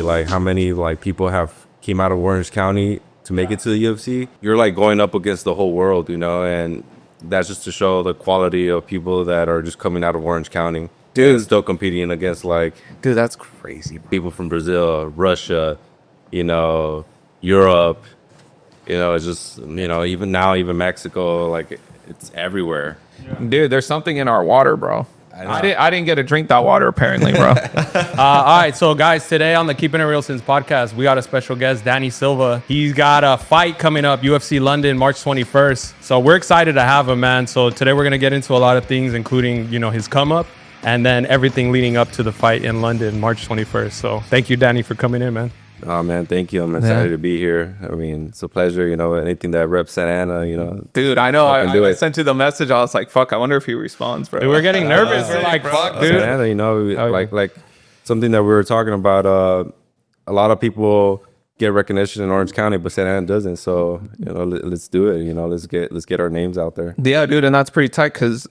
like how many like people have came out of Orange County to make it to the UFC. You're like going up against the whole world, you know, and that's just to show the quality of people that are just coming out of Orange County. Dude, still competing against like, dude, that's crazy. People from Brazil, Russia, you know, Europe, you know, it's just, you know, even now, even Mexico, like it's everywhere. Dude, there's something in our water, bro. I didn't get to drink that water apparently, bro. All right, so guys, today on the Keepin' It Real Since podcast, we got a special guest, Danny Silva. He's got a fight coming up, UFC London, March 21st. So we're excited to have him, man. So today we're gonna get into a lot of things, including, you know, his come up and then everything leading up to the fight in London, March 21st. So thank you, Danny, for coming in, man. Oh, man, thank you. I'm excited to be here. I mean, it's a pleasure, you know, anything that reps Santa Ana, you know. Dude, I know. I sent you the message. I was like, fuck, I wonder if he responds, bro. Dude, we're getting nervous. We're like, fuck, dude. Santa Ana, you know, like something that we were talking about, a lot of people get recognition in Orange County, but Santa Ana doesn't. So, you know, let's do it. You know, let's get our names out there. Yeah, dude, and that's pretty tight because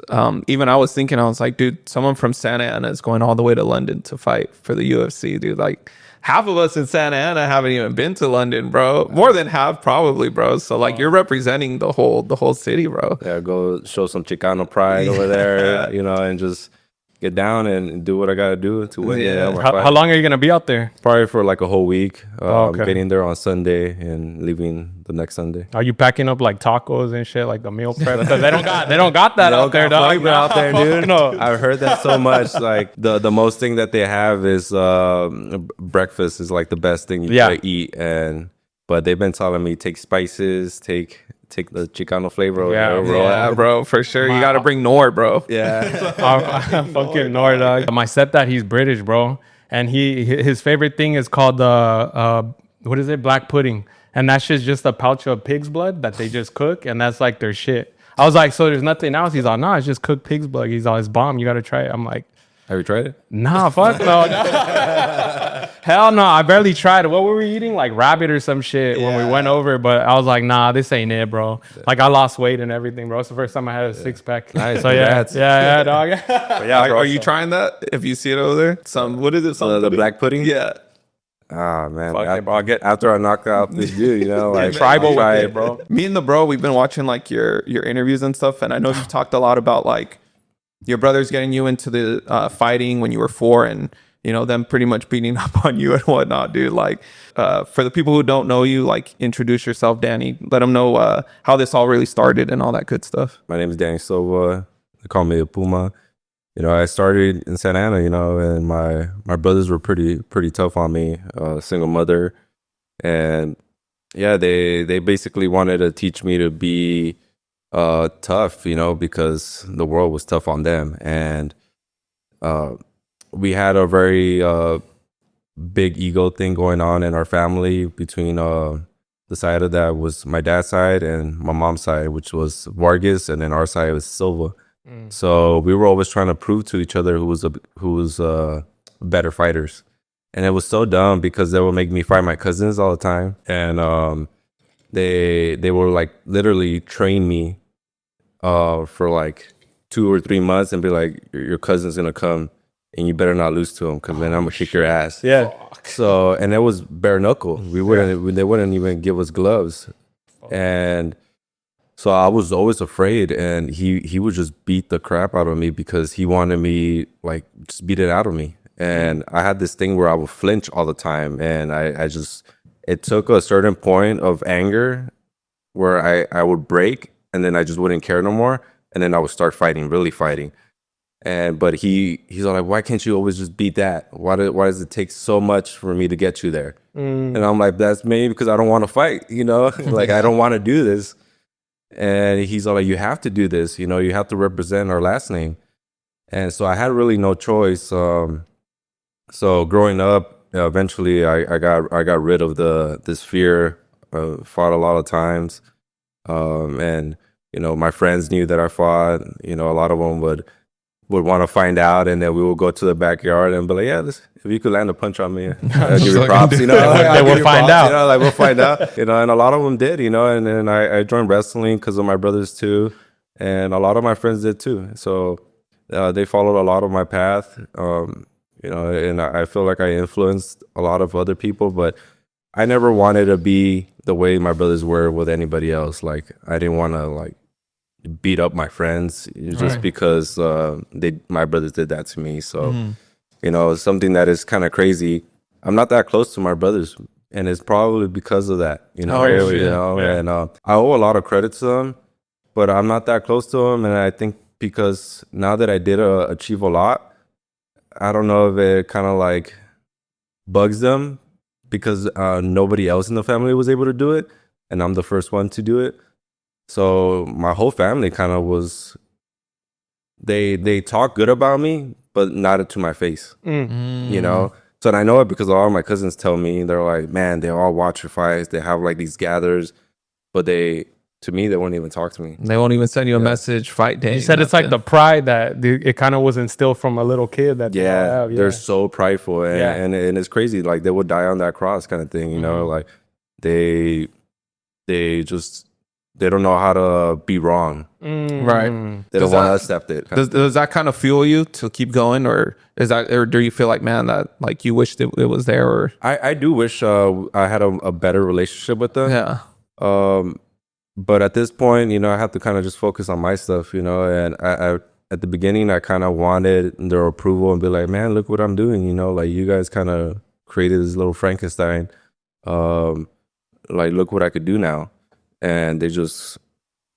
even I was thinking, I was like, dude, someone from Santa Ana is going all the way to London to fight for the UFC, dude. Like, half of us in Santa Ana haven't even been to London, bro. More than half, probably, bro. So, like, you're representing the whole city, bro. Yeah, go show some Chicano pride over there, you know, and just get down and do what I gotta do to win. Yeah. How long are you gonna be out there? Probably for like a whole week. Okay. Getting there on Sunday and leaving the next Sunday. Are you packing up like tacos and shit, like the meal prep? Because they don't got that out there, dog. Out there, dude. No. I've heard that so much. Like the most thing that they have is breakfast is like the best thing you gotta eat. But they've been telling me take spices, take the Chicano flavor. Yeah, bro, for sure. You gotta bring Nord, bro. Yeah. I'm fucking Nord, dog. My stepdad, he's British, bro, and his favorite thing is called what is it, black pudding, and that's just a pouch of pig's blood that they just cook, and that's like their shit. I was like, so there's nothing else? He's like, nah, it's just cooked pig's blood. He's all, it's bomb. You gotta try it. I'm like, have you tried it? Nah, fuck no. Hell no, I barely tried it. What were we eating? Like rabbit or some shit when we went over. But I was like, nah, this ain't it, bro. Like I lost weight and everything, bro. It's the first time I had a six pack. Nice. So yeah, dog. But yeah, are you trying that? If you see it over there, what is it? The black pudding? Yeah. Ah, man. After I knock out this dude, you know, like tribal with it, bro. Me and the bro, we've been watching like your interviews and stuff, and I know you've talked a lot about like your brothers getting you into the fighting when you were 4, and you know them pretty much beating up on you and whatnot, dude. Like for the people who don't know you, like introduce yourself, Danny. Let them know how this all really started and all that good stuff. My name is Danny Silva. They call me a Puma. You know, I started in Santa Ana, you know, and my brothers were pretty tough on me. Single mother, and yeah, they basically wanted to teach me to be tough, you know, because the world was tough on them. And we had a very big ego thing going on in our family between the side of that was my dad's side and my mom's side, which was Vargas, and then our side was Silva. So we were always trying to prove to each other who was better fighters. And it was so dumb because they would make me fight my cousins all the time. And they were like literally train me for like 2 or 3 months and be like, your cousin's gonna come and you better not lose to him because then I'm gonna kick your ass. Yeah. So, and it was bare knuckle. They wouldn't even give us gloves. And so I was always afraid, and he would just beat the crap out of me because he wanted me like just beat it out of me. And I had this thing where I would flinch all the time, and it took a certain point of anger where I would break, and then I just wouldn't care no more, and then I would start fighting, really fighting. But he's all like, why can't you always just beat that? Why does it take so much for me to get you there? And I'm like, that's maybe because I don't want to fight, you know, like I don't want to do this. And he's all like, you have to do this, you know, you have to represent our last name. And so I had really no choice. So growing up, eventually I got rid of this fear. Fought a lot of times, and you know my friends knew that I fought. You know, a lot of them would want to find out, and then we would go to the backyard and be like, "Yeah, if you could land a punch on me, I'll give you props." You know, we'll find out. You know, like we'll find out. You know, and a lot of them did. You know, and then I joined wrestling because of my brothers too, and a lot of my friends did too. So they followed a lot of my path. you know, and I feel like I influenced a lot of other people, but I never wanted to be the way my brothers were with anybody else. Like, I didn't want to like beat up my friends just because my brothers did that to me. So, you know, something that is kind of crazy. I'm not that close to my brothers, and it's probably because of that. You know, and I owe a lot of credit to them, but I'm not that close to them, and I think because now that I did achieve a lot, I don't know if it kind of like bugs them because nobody else in the family was able to do it, and I'm the first one to do it. So my whole family kind of was, they talk good about me, but not to my face, you know? So and I know it because all my cousins tell me, they're like, man, they all watch your fights. They have like these gathers, but to me, they won't even talk to me. They won't even send you a message, fight day. You said it's like the pride that it kind of was instilled from a little kid that they all have. They're so prideful, and it's crazy. Like, they would die on that cross kind of thing, you know? Like, they don't know how to be wrong. Right. They don't want to accept it. Does that kind of fuel you to keep going, or do you feel like, man, that like you wish it was there? Or I do wish I had a better relationship with them. Yeah. But at this point, you know, I have to kind of just focus on my stuff, you know. And I at the beginning, I kind of wanted their approval and be like, man, look what I'm doing, you know. Like, you guys kind of created this little Frankenstein. Like, look what I could do now. And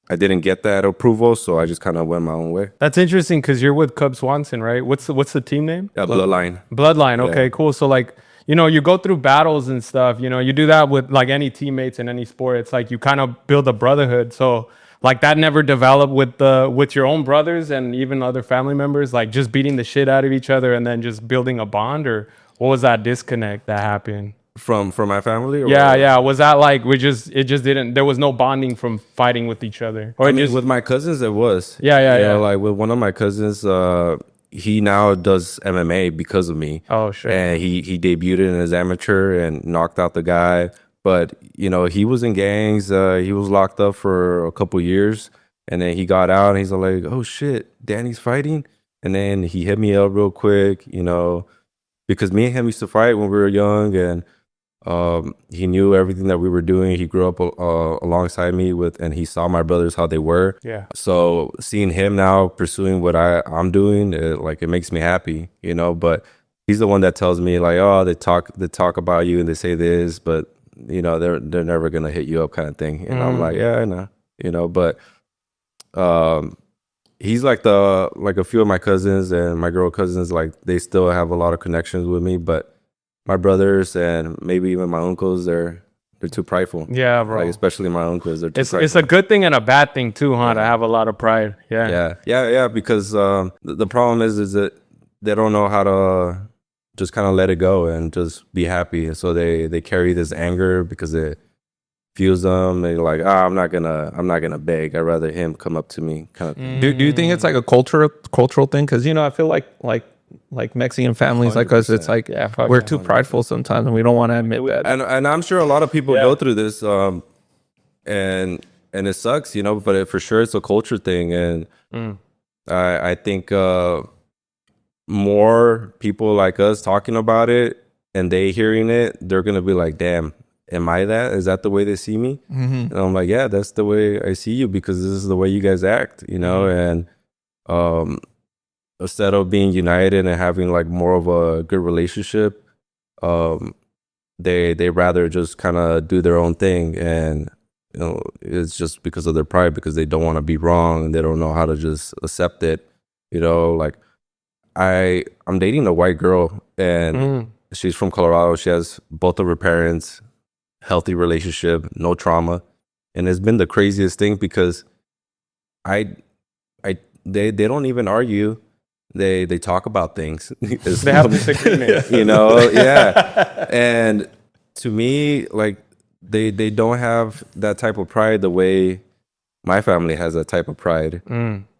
I didn't get that approval, so I just kind of went my own way. That's interesting because you're with Cub Swanson, right? What's the team name? Bloodline. Bloodline. Okay, cool. So like, you know, you go through battles and stuff. You know, you do that with like any teammates in any sport. It's like you kind of build a brotherhood. So like that never developed with your own brothers and even other family members, like just beating the shit out of each other and then just building a bond, or what was that disconnect that happened? From my family? Or Yeah. Was that like there was no bonding from fighting with each other? Or with my cousins, it was. Yeah. You know, like with one of my cousins, he now does MMA because of me. Oh, shit. And he debuted in his amateur and knocked out the guy. But, you know, he was in gangs. He was locked up for a couple years. And then he got out and he's like, oh, shit, Danny's fighting? And then he hit me up real quick, you know, because me and him used to fight when we were young. And he knew everything that we were doing. He grew up alongside me and he saw my brothers, how they were. Yeah. So seeing him now pursuing what I'm doing, it makes me happy, you know. But he's the one that tells me like, oh, they talk about you and they say this, but you know, they're never gonna hit you up, kind of thing. And I'm like, yeah, I know, you know. But he's like a few of my cousins and my girl cousins, like they still have a lot of connections with me, but my brothers and maybe even my uncles, they're too prideful. Yeah, bro. Like, especially my uncles, they're too prideful. It's a good thing and a bad thing too, huh? To have a lot of pride. Yeah. Because the problem is that they don't know how to just kind of let it go and just be happy. And so they carry this anger because it fuels them. They're like, I'm not gonna beg. I'd rather him come up to me, kind of thing. Do you think it's like a cultural thing? Because, you know, I feel like Mexican families 100%. Like us, it's like we're too prideful sometimes and we don't want to admit that. And I'm sure a lot of people go through this, and it sucks, you know. But for sure, it's a culture thing, and I think more people like us talking about it and they hearing it, they're gonna be like, damn, am I that? Is that the way they see me? And I'm like, yeah, that's the way I see you, because this is the way you guys act, you know. And instead of being united and having like more of a good relationship, they rather just kind of do their own thing. And you know, it's just because of their pride, because they don't want to be wrong and they don't know how to just accept it, you know. Like, I'm dating a white girl, and she's from Colorado. She has both of her parents, healthy relationship, no trauma. And it's been the craziest thing, because they don't even argue. They talk about things. They have disagreements. You know, yeah. And to me, like, they don't have that type of pride the way my family has that type of pride.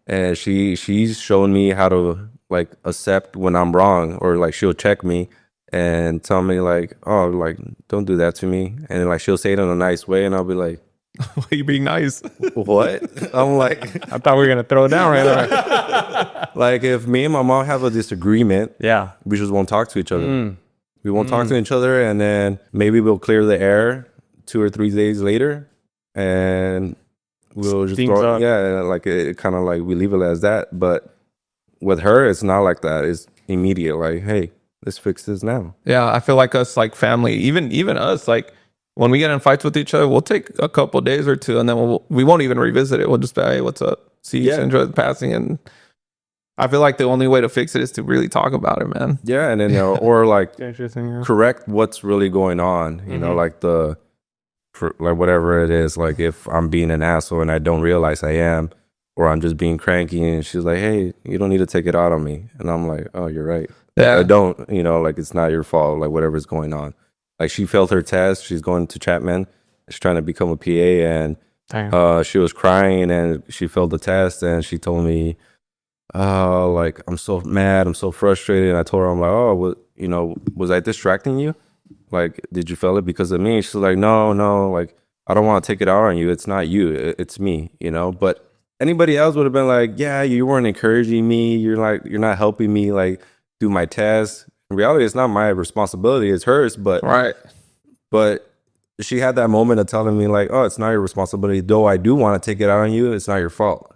And she's shown me how to like accept when I'm wrong, or like she'll check me and tell me like, oh, like, don't do that to me. And like she'll say it in a nice way, and I'll be like, You being nice. What? I'm like, I thought we were gonna throw it down right there. like if me and my mom have a disagreement, Yeah. we just won't talk to each other. We won't talk to each other, and then maybe we'll clear the air 2 or 3 days later, and we'll just Things throw up. yeah, like it kind of like we leave it as that. But with her, it's not like that. It's immediate. Like, hey, let's fix this now. Yeah, I feel like us, like family, even us, like when we get in fights with each other, we'll take a couple days or two, and then we won't even revisit it. We'll just be, hey, what's up? See you, enjoy the passing, and I feel like the only way to fix it is to really talk about it, man. Yeah, and then or like Interesting. Yeah. correct what's really going on. You know, like like whatever it is. Like if I'm being an asshole and I don't realize I am, or I'm just being cranky, and she's like, "Hey, you don't need to take it out on me," and I'm like, "Oh, you're right. Yeah. I don't. You know, like it's not your fault. Like whatever's going on." Like she failed her test. She's going to Chapman. She's trying to become a PA, and Damn. she was crying, and she failed the test, and she told me, like I'm so mad, I'm so frustrated. And I told her, I'm like, oh, was I distracting you? Like, did you feel it because of me? She's like, no, like I don't want to take it out on you. It's not you, it's me, But anybody else would have been like, yeah, you weren't encouraging me. You're not helping me like do my test. In reality, it's not my responsibility, it's hers. But Right. But she had that moment of telling me like, oh, it's not your responsibility. Though I do want to take it out on you, it's not your fault.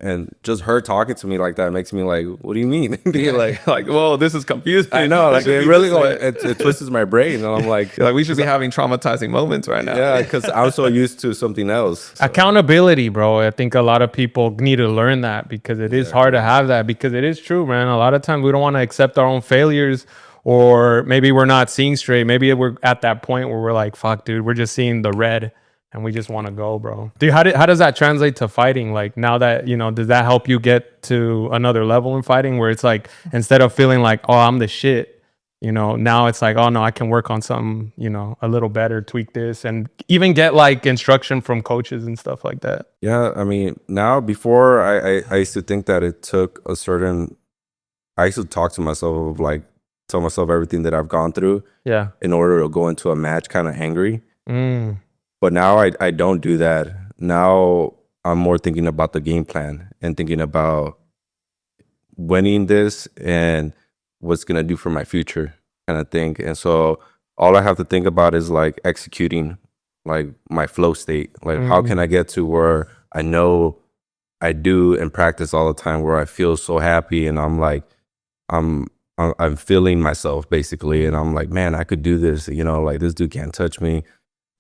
And just her talking to me like that makes me like, what do you mean? Be like, whoa, this is confusing. I know, like it really it twists my brain, and I'm like, Like we should be having traumatizing moments right now. yeah, because I'm so used to something else. So. Accountability, bro. I think a lot of people need to learn that because it is hard to have that, because it is true, man. A lot of times we don't want to accept our own failures, or maybe we're not seeing straight. Maybe we're at that point where we're like, fuck, dude, we're just seeing the red and we just want to go, bro. Dude, how does that translate to fighting? Like now that, does that help you get to another level in fighting where it's like, instead of feeling like, oh, I'm the shit, now it's like, oh no, I can work on something, a little better, tweak this, and even get like instruction from coaches and stuff like that. Yeah, I mean, now before I used to think that it took I used to talk to myself of like, tell myself everything that I've gone through in order to go into a match kind of angry. But now I don't do that. Now I'm more thinking about the game plan and thinking about winning this and what's going to do for my future kind of thing. And so all I have to think about is like executing like my flow state. Like how can I get to where I know I do in practice all the time, where I feel so happy and I'm like, I'm feeling myself basically. And I'm like, man, I could do this. Like this dude can't touch me.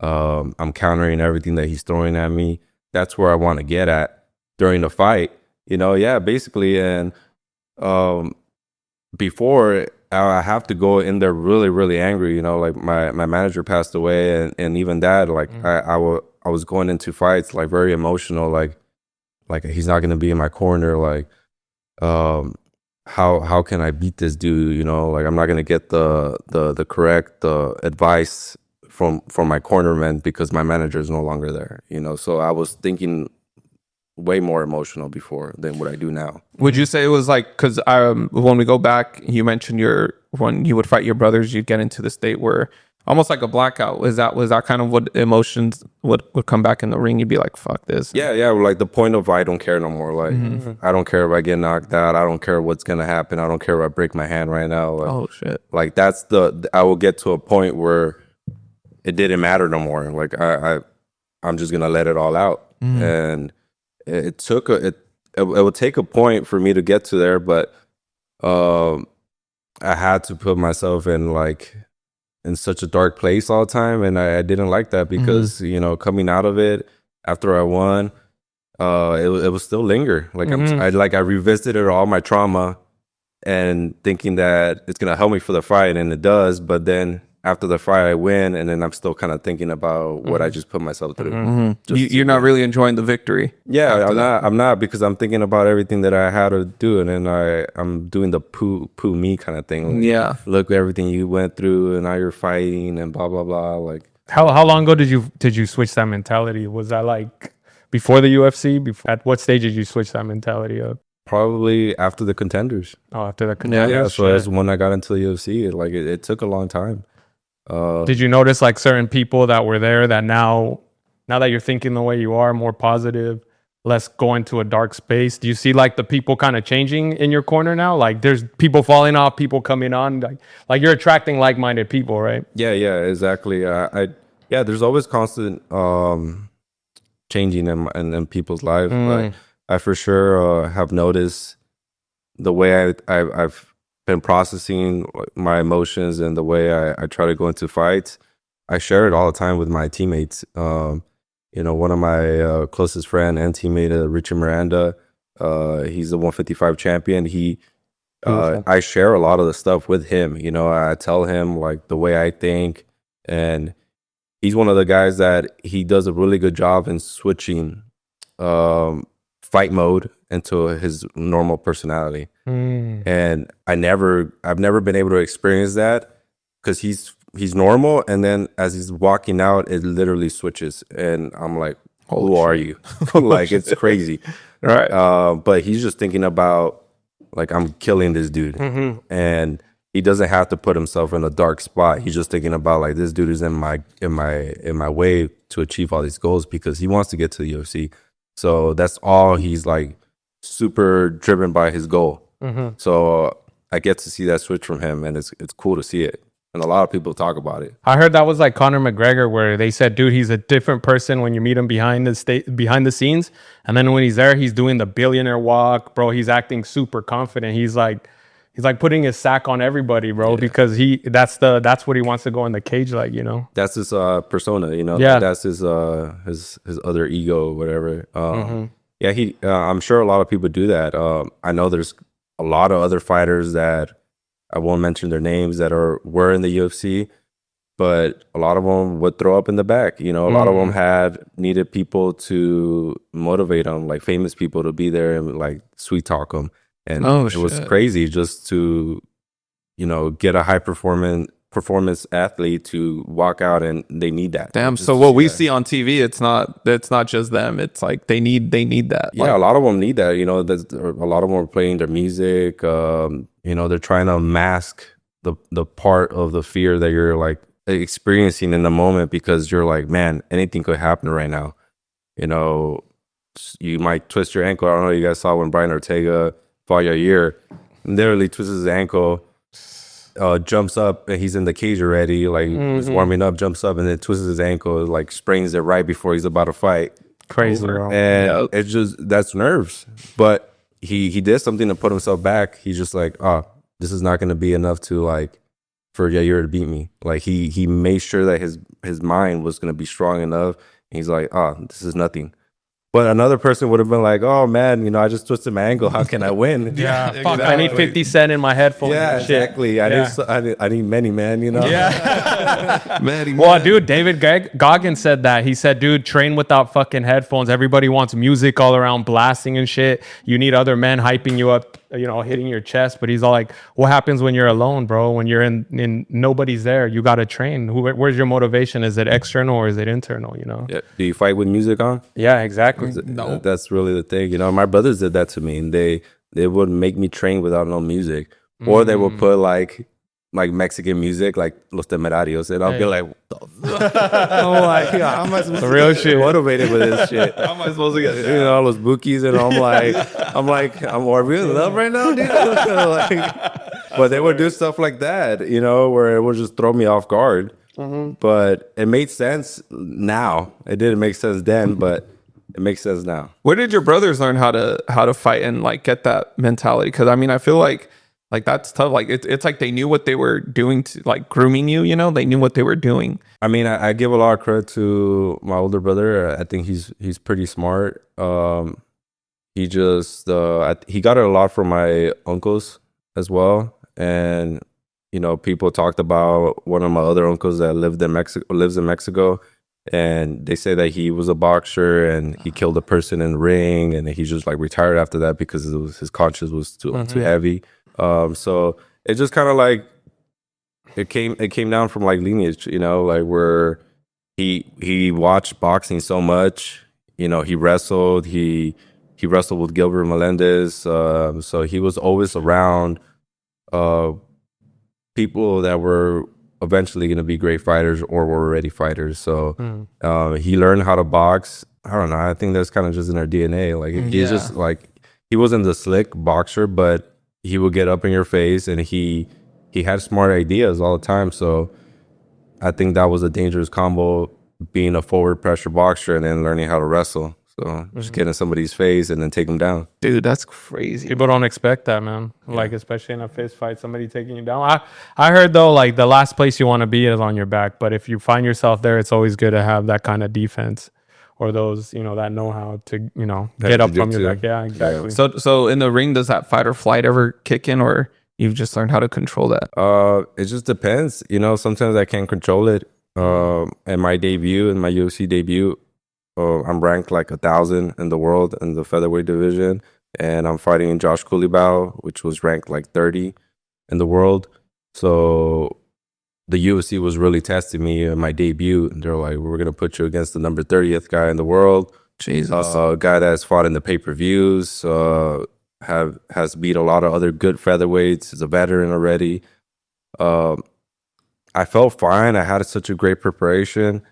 I'm countering everything that he's throwing at me. That's where I want to get at during the fight, basically. And before I have to go in there really, really angry, like my manager passed away, and even that, like I was going into fights like very emotional, like he's not going to be in my corner, like how can I beat this dude, like I'm not going to get the correct advice from my cornerman because my manager is no longer there, So I was thinking way more emotional before than what I do now. Would you say it was like, because when we go back, you mentioned when you would fight your brothers, you'd get into the state where almost like a blackout. Was that kind of what emotions would come back in the ring? You'd be like, fuck this. Yeah, like the point of I don't care no more. Like I don't care if I get knocked out. I don't care what's gonna happen. I don't care if I break my hand right now. Like, oh shit. Like that's I will get to a point where it didn't matter no more. Like I'm just gonna let it all out. And it would take a point for me to get to there, but I had to put myself in such a dark place all the time, and I didn't like that because coming out of it after I won, it was still linger. Like I revisited all my trauma and thinking that it's gonna help me for the fight, and it does. But then after the fight, I win, and then I'm still kind of thinking about what I just put myself through. You're not really enjoying the victory. Yeah, I'm not because I'm thinking about everything that I had to do, and then I'm doing the poo me kind of thing. Like, look at everything you went through, and now you're fighting, and blah blah blah. Like how long ago did you switch that mentality? Was that like before the UFC? At what stage did you switch that mentality up? Probably after the Contenders. Oh, after the Contenders. Yeah. So that's when I got into the UFC. It took a long time. Did you notice like certain people that were there that now now that you're thinking the way you are, more positive, less going to a dark space? Do you see like the people kind of changing in your corner now? Like there's people falling off, people coming on, like you're attracting like-minded people, right? Yeah, exactly. Yeah, there's always constant changing in people's lives. But I for sure have noticed the way I've been processing my emotions and the way I try to go into fights. I share it all the time with my teammates. One of my closest friend and teammate, Richard Miranda, he's the 155 champion. I share a lot of the stuff with him. I tell him like the way I think, and he's one of the guys that he does a really good job in switching fight mode into his normal personality. And I've never been able to experience that because he's normal, and then as he's walking out, it literally switches, and I'm like, who are you? Like it's crazy, Right. but he's just thinking about like, I'm killing this dude, and he doesn't have to put himself in a dark spot. He's just thinking about like, this dude is in my way to achieve all these goals because he wants to get to the UFC. So that's all. He's like super driven by his goal. So I get to see that switch from him, and it's cool to see it. And a lot of people talk about it. I heard that was like Conor McGregor, where they said, dude, he's a different person when you meet him behind the scenes. And then when he's there, he's doing the billionaire walk, bro. He's acting super confident. He's like putting his sack on everybody, bro, because that's what he wants to go in the cage, like, That's his persona, Yeah. That's his other ego, whatever. Yeah, I'm sure a lot of people do that. I know there's a lot of other fighters that I won't mention their names that were in the UFC, but a lot of them would throw up in the back. A lot of them needed people to motivate them, like famous people to be there and like sweet talk them. And it was crazy just to, get a high performance athlete to walk out, and they need that. Damn. Just So to what see we that. see on TV, it's not just them. It's like they need that. Yeah, a lot of them need that. A lot of them are playing their music. They're trying to mask the part of the fear that you're like experiencing in the moment, because you're like, man, anything could happen right now. You might twist your ankle. I don't know. You guys saw when Brian Ortega fought Yair, literally twists his ankle, jumps up, and he's in the cage already, like he's warming up, jumps up, and then twists his ankle, like sprains it right before he's about to fight. Crazy, bro. And it's just, that's nerves. But he did something to put himself back. He's just like, this is not going to be enough to like for Yair to beat me. Like he made sure that his mind was going to be strong enough. And he's like, this is nothing. But another person would have been like, oh man, I just twisted my ankle. How can I win? Yeah, fuck, I need 50 Cent in my headphones. Yeah, and shit. exactly. I need many, man, Yeah. Man, Well, dude, David Goggins said that. He said, dude, train without fucking headphones. Everybody wants music all around blasting and shit. You need other men hyping you up, hitting your chest. But he's all like, what happens when you're alone, bro? When you're in nobody's there, you got to train. Where's your motivation? Is it external or is it internal, Yeah. Do you fight with music on? Yeah, exactly. No. That's really the thing. My brothers did that to me, and they would make me train without no music, or they would put like Mexican music, like Los Temerarios, and I'll be like, what the fuck? I'm like, yeah, how am I supposed real to get shit. motivated with this shit? how am I supposed to get All those bookies, and are we in love right now, dude? But they would do stuff like that, where it would just throw me off guard. But it made sense now. It didn't make sense then, but it makes sense now. Where did your brothers learn how to fight and like get that mentality? Because I mean, I feel like that's tough. Like it's like they knew what they were doing to like grooming you. They knew what they were doing. I mean, I give a lot of credit to my older brother. I think he's pretty smart. He just he got it a lot from my uncles as well, and people talked about one of my other uncles that lives in Mexico. And they say that he was a boxer and he killed a person in the ring, and he just like retired after that because his conscience was too heavy. So it just kind of like it came down from like lineage, like where he watched boxing so much. He wrestled. He wrestled with Gilbert Melendez. So he was always around people that were eventually going to be great fighters or were already fighters. So he learned how to box. I don't know. I think that's kind of just in our DNA. Like he's just like, he wasn't the slick boxer, but he would get up in your face, and he had smart ideas all the time. So I think that was a dangerous combo, being a forward pressure boxer and then learning how to wrestle. So just get in somebody's face and then take them down. Dude, that's crazy. People don't expect that, man. Like, especially in a fist fight, somebody taking you down. I heard, though, like, the last place you want to be is on your back. But if you find yourself there, it's always good to have that kind of defense, or those, you know, that know-how to, you know, get up from your back. Yeah, exactly. So in the ring, does that fight or flight ever kick in, or you've just learned how to control that? It just depends. You know, sometimes I can't control it. In my UFC debut, I'm ranked like 1,000 in the world in the featherweight division, and I'm fighting Josh Couliflower, which was ranked like 30 in the world. So the UFC was really testing me in my debut. They're like, we're gonna put you against the number 30th guy in the world. Jesus, a guy that's fought in the pay-per-views, has beat a lot of other good featherweights. Is a veteran already. I felt fine. I had such a great preparation,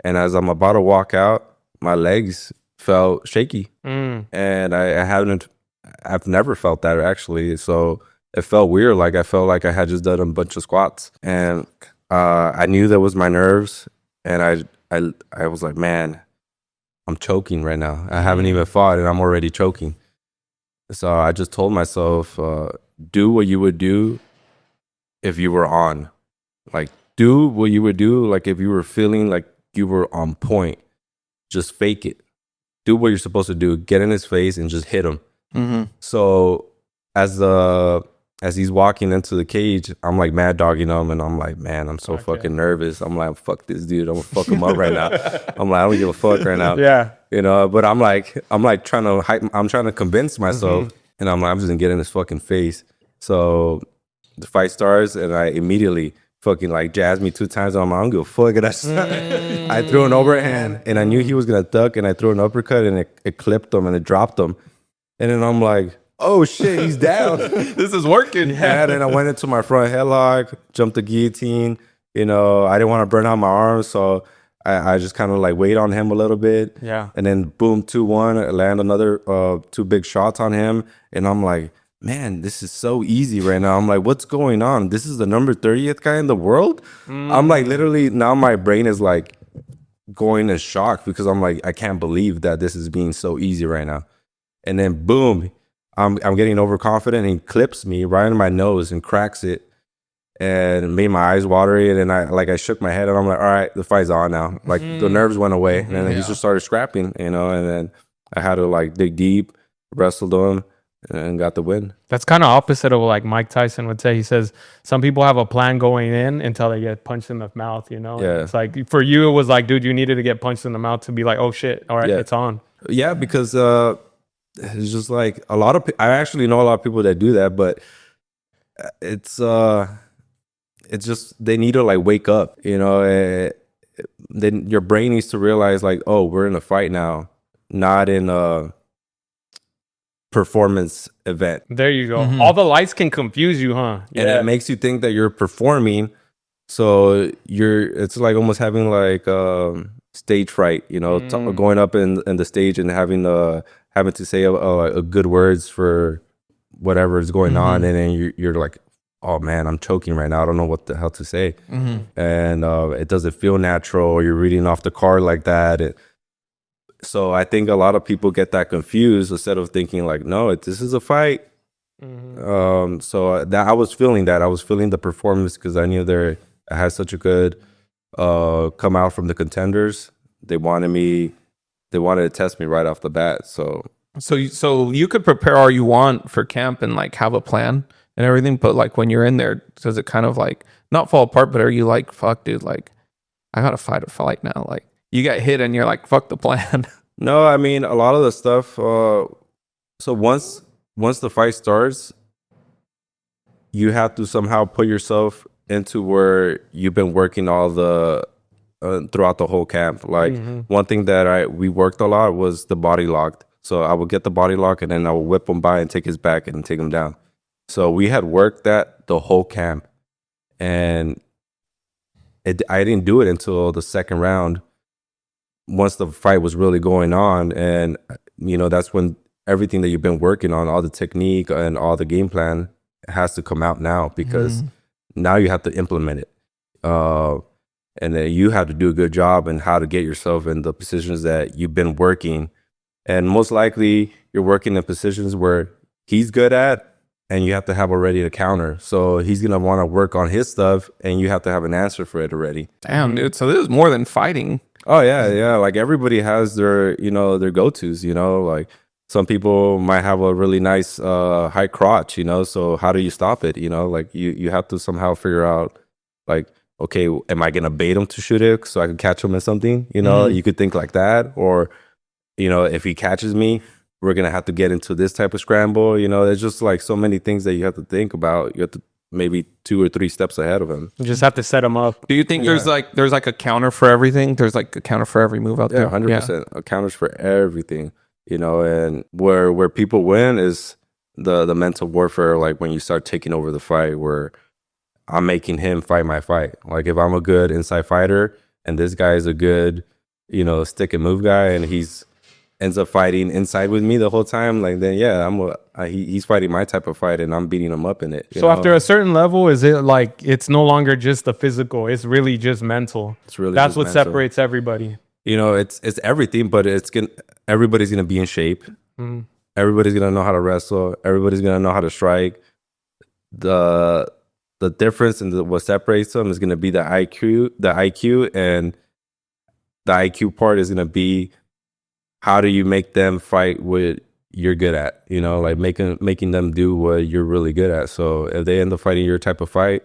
and as I'm about to walk out, my legs felt shaky, and I've never felt that actually. So it felt weird. Like I felt like I had just done a bunch of squats, and I knew that was my nerves, and I was like, man, I'm choking right now. I haven't even fought, and I'm already choking. So I just told myself, do what you would do if you were on. Like, do what you would do, like if you were feeling like you were on point. Just fake it. Do what you're supposed to do. Get in his face and just hit him. So as he's walking into the cage, I'm like mad dogging him, and I'm like, man, I'm so fucking nervous. I'm like, fuck this dude. I'm gonna fuck him up right now. I'm like, I don't give a fuck right now. Yeah. You know, but I'm trying to convince myself, and I'm just gonna get in his fucking face. So the fight starts, and I immediately fucking like jazzed me 2 times. I'm like, I don't give a fuck. And I threw an overhand, and I knew he was gonna duck, and I threw an uppercut, and it clipped him and it dropped him. And then I'm like, oh shit, he's down. this is working. Yeah. And then I went into my front headlock, jumped the guillotine. You know, I didn't want to burn out my arms, so I just kind of like wait on him a little bit. Yeah. And then boom, 2-1, I land another 2 big shots on him, and I'm like, man, this is so easy right now. I'm like, what's going on? This is the number 30th guy in the world? I'm like, literally, now my brain is like going in shock, because I'm like, I can't believe that this is being so easy right now. And then boom, I'm getting overconfident, and he clips me right in my nose and cracks it, and made my eyes watery. And then I shook my head, and I'm like, all right, the fight's on now. Like the nerves went away, and then he just started scrapping, you know. And then I had to like dig deep, wrestled him, and got the win. That's kind of opposite of like Mike Tyson would say. He says some people have a plan going in until they get punched in the mouth, you know? Yeah. It's like, for you, it was like, dude, you needed to get punched in the mouth to be like, oh shit, all right, it's on. Yeah, because it's just like a lot of I actually know a lot of people that do that, but it's just they need to like wake up, you know. Then your brain needs to realize like, oh, we're in a fight now, not in a performance event. There you go. All the lights can confuse you, huh? And it makes you think that you're performing, so it's like almost having like stage fright, you know, going up in the stage and having to say a good words for whatever is going on, and then you're like, oh man, I'm choking right now. I don't know what the hell to say, and it doesn't feel natural. Or you're reading off the card like that. So I think a lot of people get that confused instead of thinking like, no, this is a fight. So that I was feeling that. I was feeling the performance, because I knew I had such a good come out from the contenders. They wanted to test me right off the bat. So you could prepare all you want for camp and like have a plan and everything, but like when you're in there, does it kind of like not fall apart? But are you like, fuck, dude, like I gotta fight a fight now? Like you got hit and you're like, fuck the plan. No, I mean, a lot of the stuff. So once the fight starts, you have to somehow put yourself into where you've been working all the throughout the whole camp. Like one thing that we worked a lot was the body lock. So I would get the body lock, and then I would whip him by and take his back and take him down. So we had worked that the whole camp, and I didn't do it until the second round, once the fight was really going on. And, that's when everything that you've been working on, all the technique and all the game plan has to come out now, because now you have to implement it. And then you have to do a good job in how to get yourself in the positions that you've been working. And most likely you're working in positions where he's good at, and you have to have already a counter. So he's going to want to work on his stuff, and you have to have an answer for it already. Damn, dude. So this is more than fighting. Oh, yeah. Like everybody has their, their go-tos, like some people might have a really nice high crotch, so how do you stop it? Like you have to somehow figure out, like, okay, am I going to bait him to shoot it so I can catch him in something? You could think like that. Or, if he catches me, we're going to have to get into this type of scramble. There's just like so many things that you have to think about. You have to maybe 2 or 3 steps ahead of him. You just have to set him up. Do you think there's like a counter for everything? There's like a counter for every move out there? 100%. Counters for everything, and where people win is the mental warfare. Like when you start taking over the fight, where I'm making him fight my fight. Like if I'm a good inside fighter and this guy is a good, stick and move guy, and ends up fighting inside with me the whole time, like then he's fighting my type of fight and I'm beating him up in it. So after a certain level, is it like it's no longer just the physical, it's really just mental? It's really that's just what mental. separates everybody. It's everything, but everybody's gonna be in shape. Everybody's gonna know how to wrestle. Everybody's gonna know how to strike. The difference and what separates them is gonna be the IQ, and the IQ part is gonna be how do you make them fight what you're good at, like making them do what you're really good at. So if they end up fighting your type of fight,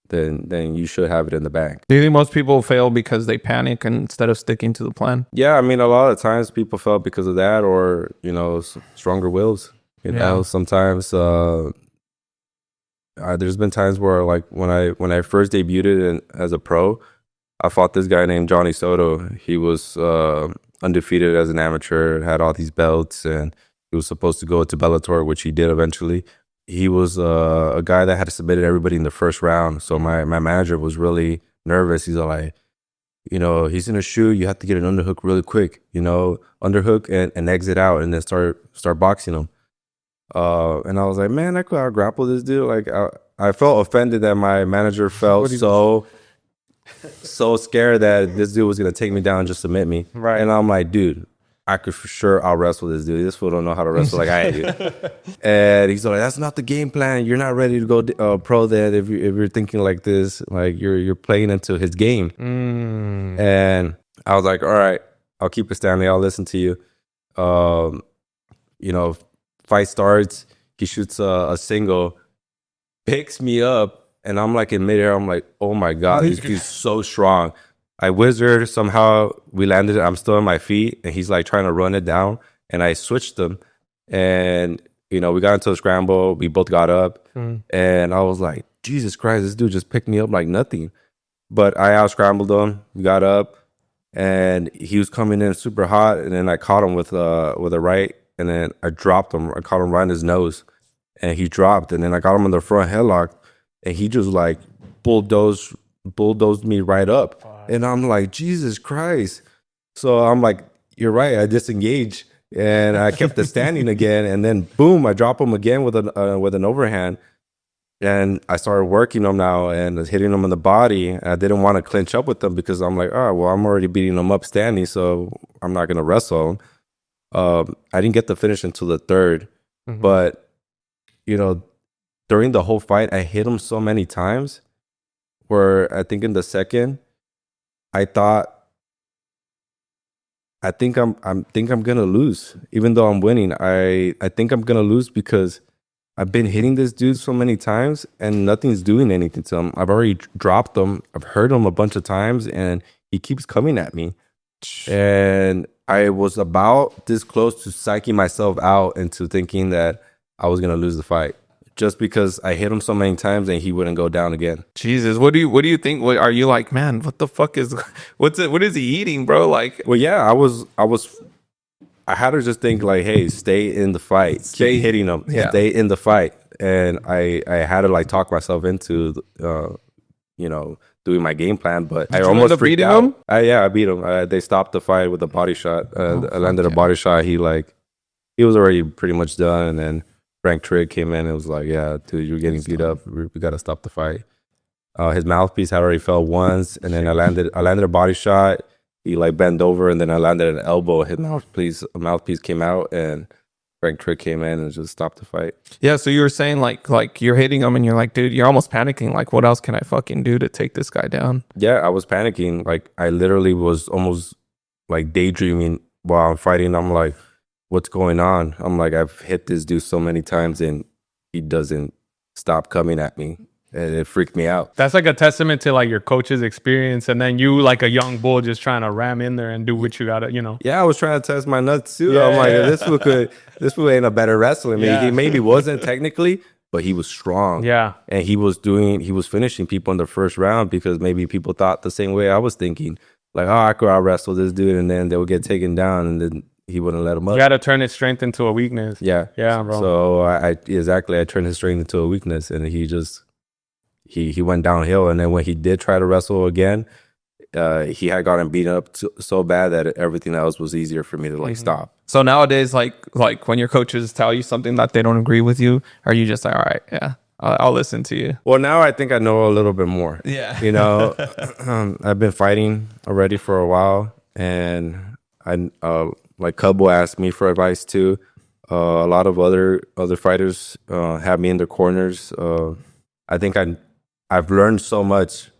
then you should have it in the bag. Do you think most people fail because they panic instead of sticking to the plan? Yeah, I mean, a lot of times people fail because of that, or stronger wills. Sometimes there's been times where, like when I first debuted as a pro, I fought this guy named Johnny Soto. He was undefeated as an amateur, had all these belts, and he was supposed to go to Bellator, which he did eventually. He was a guy that had submitted everybody in the first round. So my manager was really nervous. He's like, he's in a shoot. You have to get an underhook really quick, underhook and exit out, and then start boxing him. And I was like, man, I could out grapple this dude. Like I felt offended that my manager felt so scared that this dude was gonna take me down and just submit me. Right. And I'm like, dude, I could for sure out wrestle this dude. This fool don't know how to wrestle like I do. And he's like, that's not the game plan. You're not ready to go pro then if you're thinking like this. Like you're playing into his game. And I was like, all right, I'll keep it Stanley. I'll listen to you. Fight starts. He shoots a single, picks me up. And I'm like in midair, I'm like, oh my God, this dude's so strong. I wizard, somehow we landed it. I'm still on my feet, and he's like trying to run it down. And I switched him. And, we got into a scramble. We both got up. And I was like, Jesus Christ, this dude just picked me up like nothing. But I out scrambled him. We got up, and he was coming in super hot. And then I caught him with a right, and then I dropped him. I caught him right in his nose, and he dropped. And then I got him in the front headlock. And he just like bulldozed me right up. And I'm like, Jesus Christ. So I'm like, you're right. I disengaged and I kept it standing again. And then boom, I drop him again with an overhand. And I started working him now and hitting him in the body. I didn't want to clinch up with him because I'm like, oh, well, I'm already beating him up standing, so I'm not going to wrestle him. I didn't get the finish until the third. But, during the whole fight, I hit him so many times where I think in the second, I think I'm gonna lose, even though I'm winning. I think I'm gonna lose because I've been hitting this dude so many times and nothing's doing anything to him. I've already dropped him. I've hurt him a bunch of times and he keeps coming at me. And I was about this close to psyching myself out into thinking that I was gonna lose the fight. Just because I hit him so many times and he wouldn't go down again. Jesus, what do you think? What are you like, man? What the fuck is what is he eating, bro? Like, well, yeah, I had to just think like, hey, stay in the fight, keep hitting him, stay in the fight, and I had to like talk myself into, the doing my game plan, but I you almost end up freaked beating out. him? I beat him. They stopped the fight with a body shot. I landed a yeah. body shot. He was already pretty much done, and then Frank Trigg came in and was like, "Yeah, dude, you're getting beat up. We got to stop the fight." His mouthpiece had already fell once, and then I landed a body shot. He like bent over, and then I landed an elbow. His mouthpiece came out, and Frank Trigg came in and just stopped the fight. Yeah, so you were saying like you're hitting him and you're like, dude, you're almost panicking. Like, what else can I fucking do to take this guy down? Yeah, I was panicking. Like, I literally was almost like daydreaming while I'm fighting. I'm like, what's going on? I'm like, I've hit this dude so many times and he doesn't stop coming at me. And it freaked me out. That's like a testament to like your coach's experience, and then you like a young bull just trying to ram in there and do what you gotta, you know. Yeah, I was trying to test my nuts too. Yeah, I'm like, yeah. this fool ain't a better wrestler than me. Yeah. He maybe wasn't technically, but he was strong. Yeah. And he was finishing people in the first round because maybe people thought the same way I was thinking. Like, oh, I could out wrestle this dude, and then they would get taken down, and then he wouldn't let him up. You got to turn his strength into a weakness. Yeah. Yeah, bro. So I turned his strength into a weakness, and he just he went downhill. And then when he did try to wrestle again, he had gotten beaten up so bad that everything else was easier for me to like stop. So nowadays, like when your coaches tell you something that they don't agree with you, are you just like, all right, yeah, I'll listen to you? Well, now I think I know a little bit more. Yeah. You know, I've been fighting already for a while, and I like Cub will ask me for advice too. A lot of other fighters have me in their corners. I think I've learned so much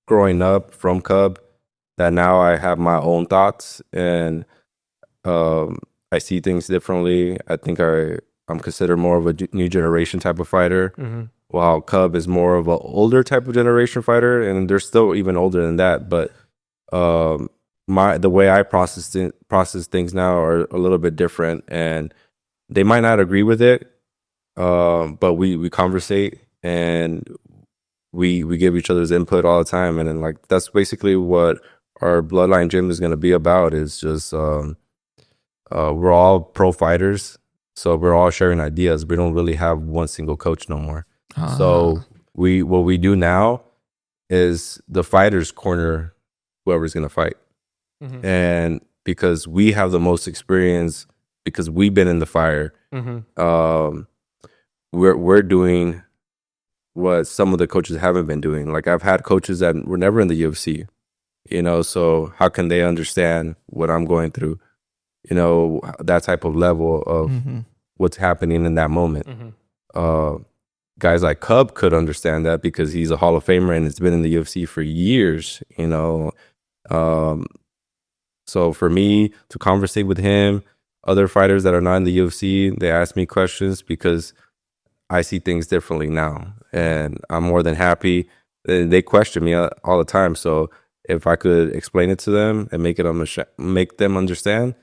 growing up from Cub that now I have my own thoughts, and I see things differently. I think I'm considered more of a new generation type of fighter, while Cub is more of an older type of generation fighter, and they're still even older than that. But the way I process things now are a little bit different, and they might not agree with it, but we conversate and we give each other's input all the time, and then like that's basically what our Bloodline Gym is going to be about. Is just we're all pro fighters, so we're all sharing ideas. We don't really have one single coach no more. So what we do now is the fighters corner whoever's going to fight, and because we have the most experience, because we've been in the fire, we're doing what some of the coaches haven't been doing. Like, I've had coaches that were never in the UFC, you know, so how can they understand what I'm going through? You know, that type of level of what's happening in that moment. Guys like Cub could understand that because he's a Hall of Famer and has been in the UFC for years, you know. So for me to conversate with him, other fighters that are not in the UFC, they ask me questions because I see things differently now, and I'm more than happy. They question me all the time, so if I could explain it to them and make them understand,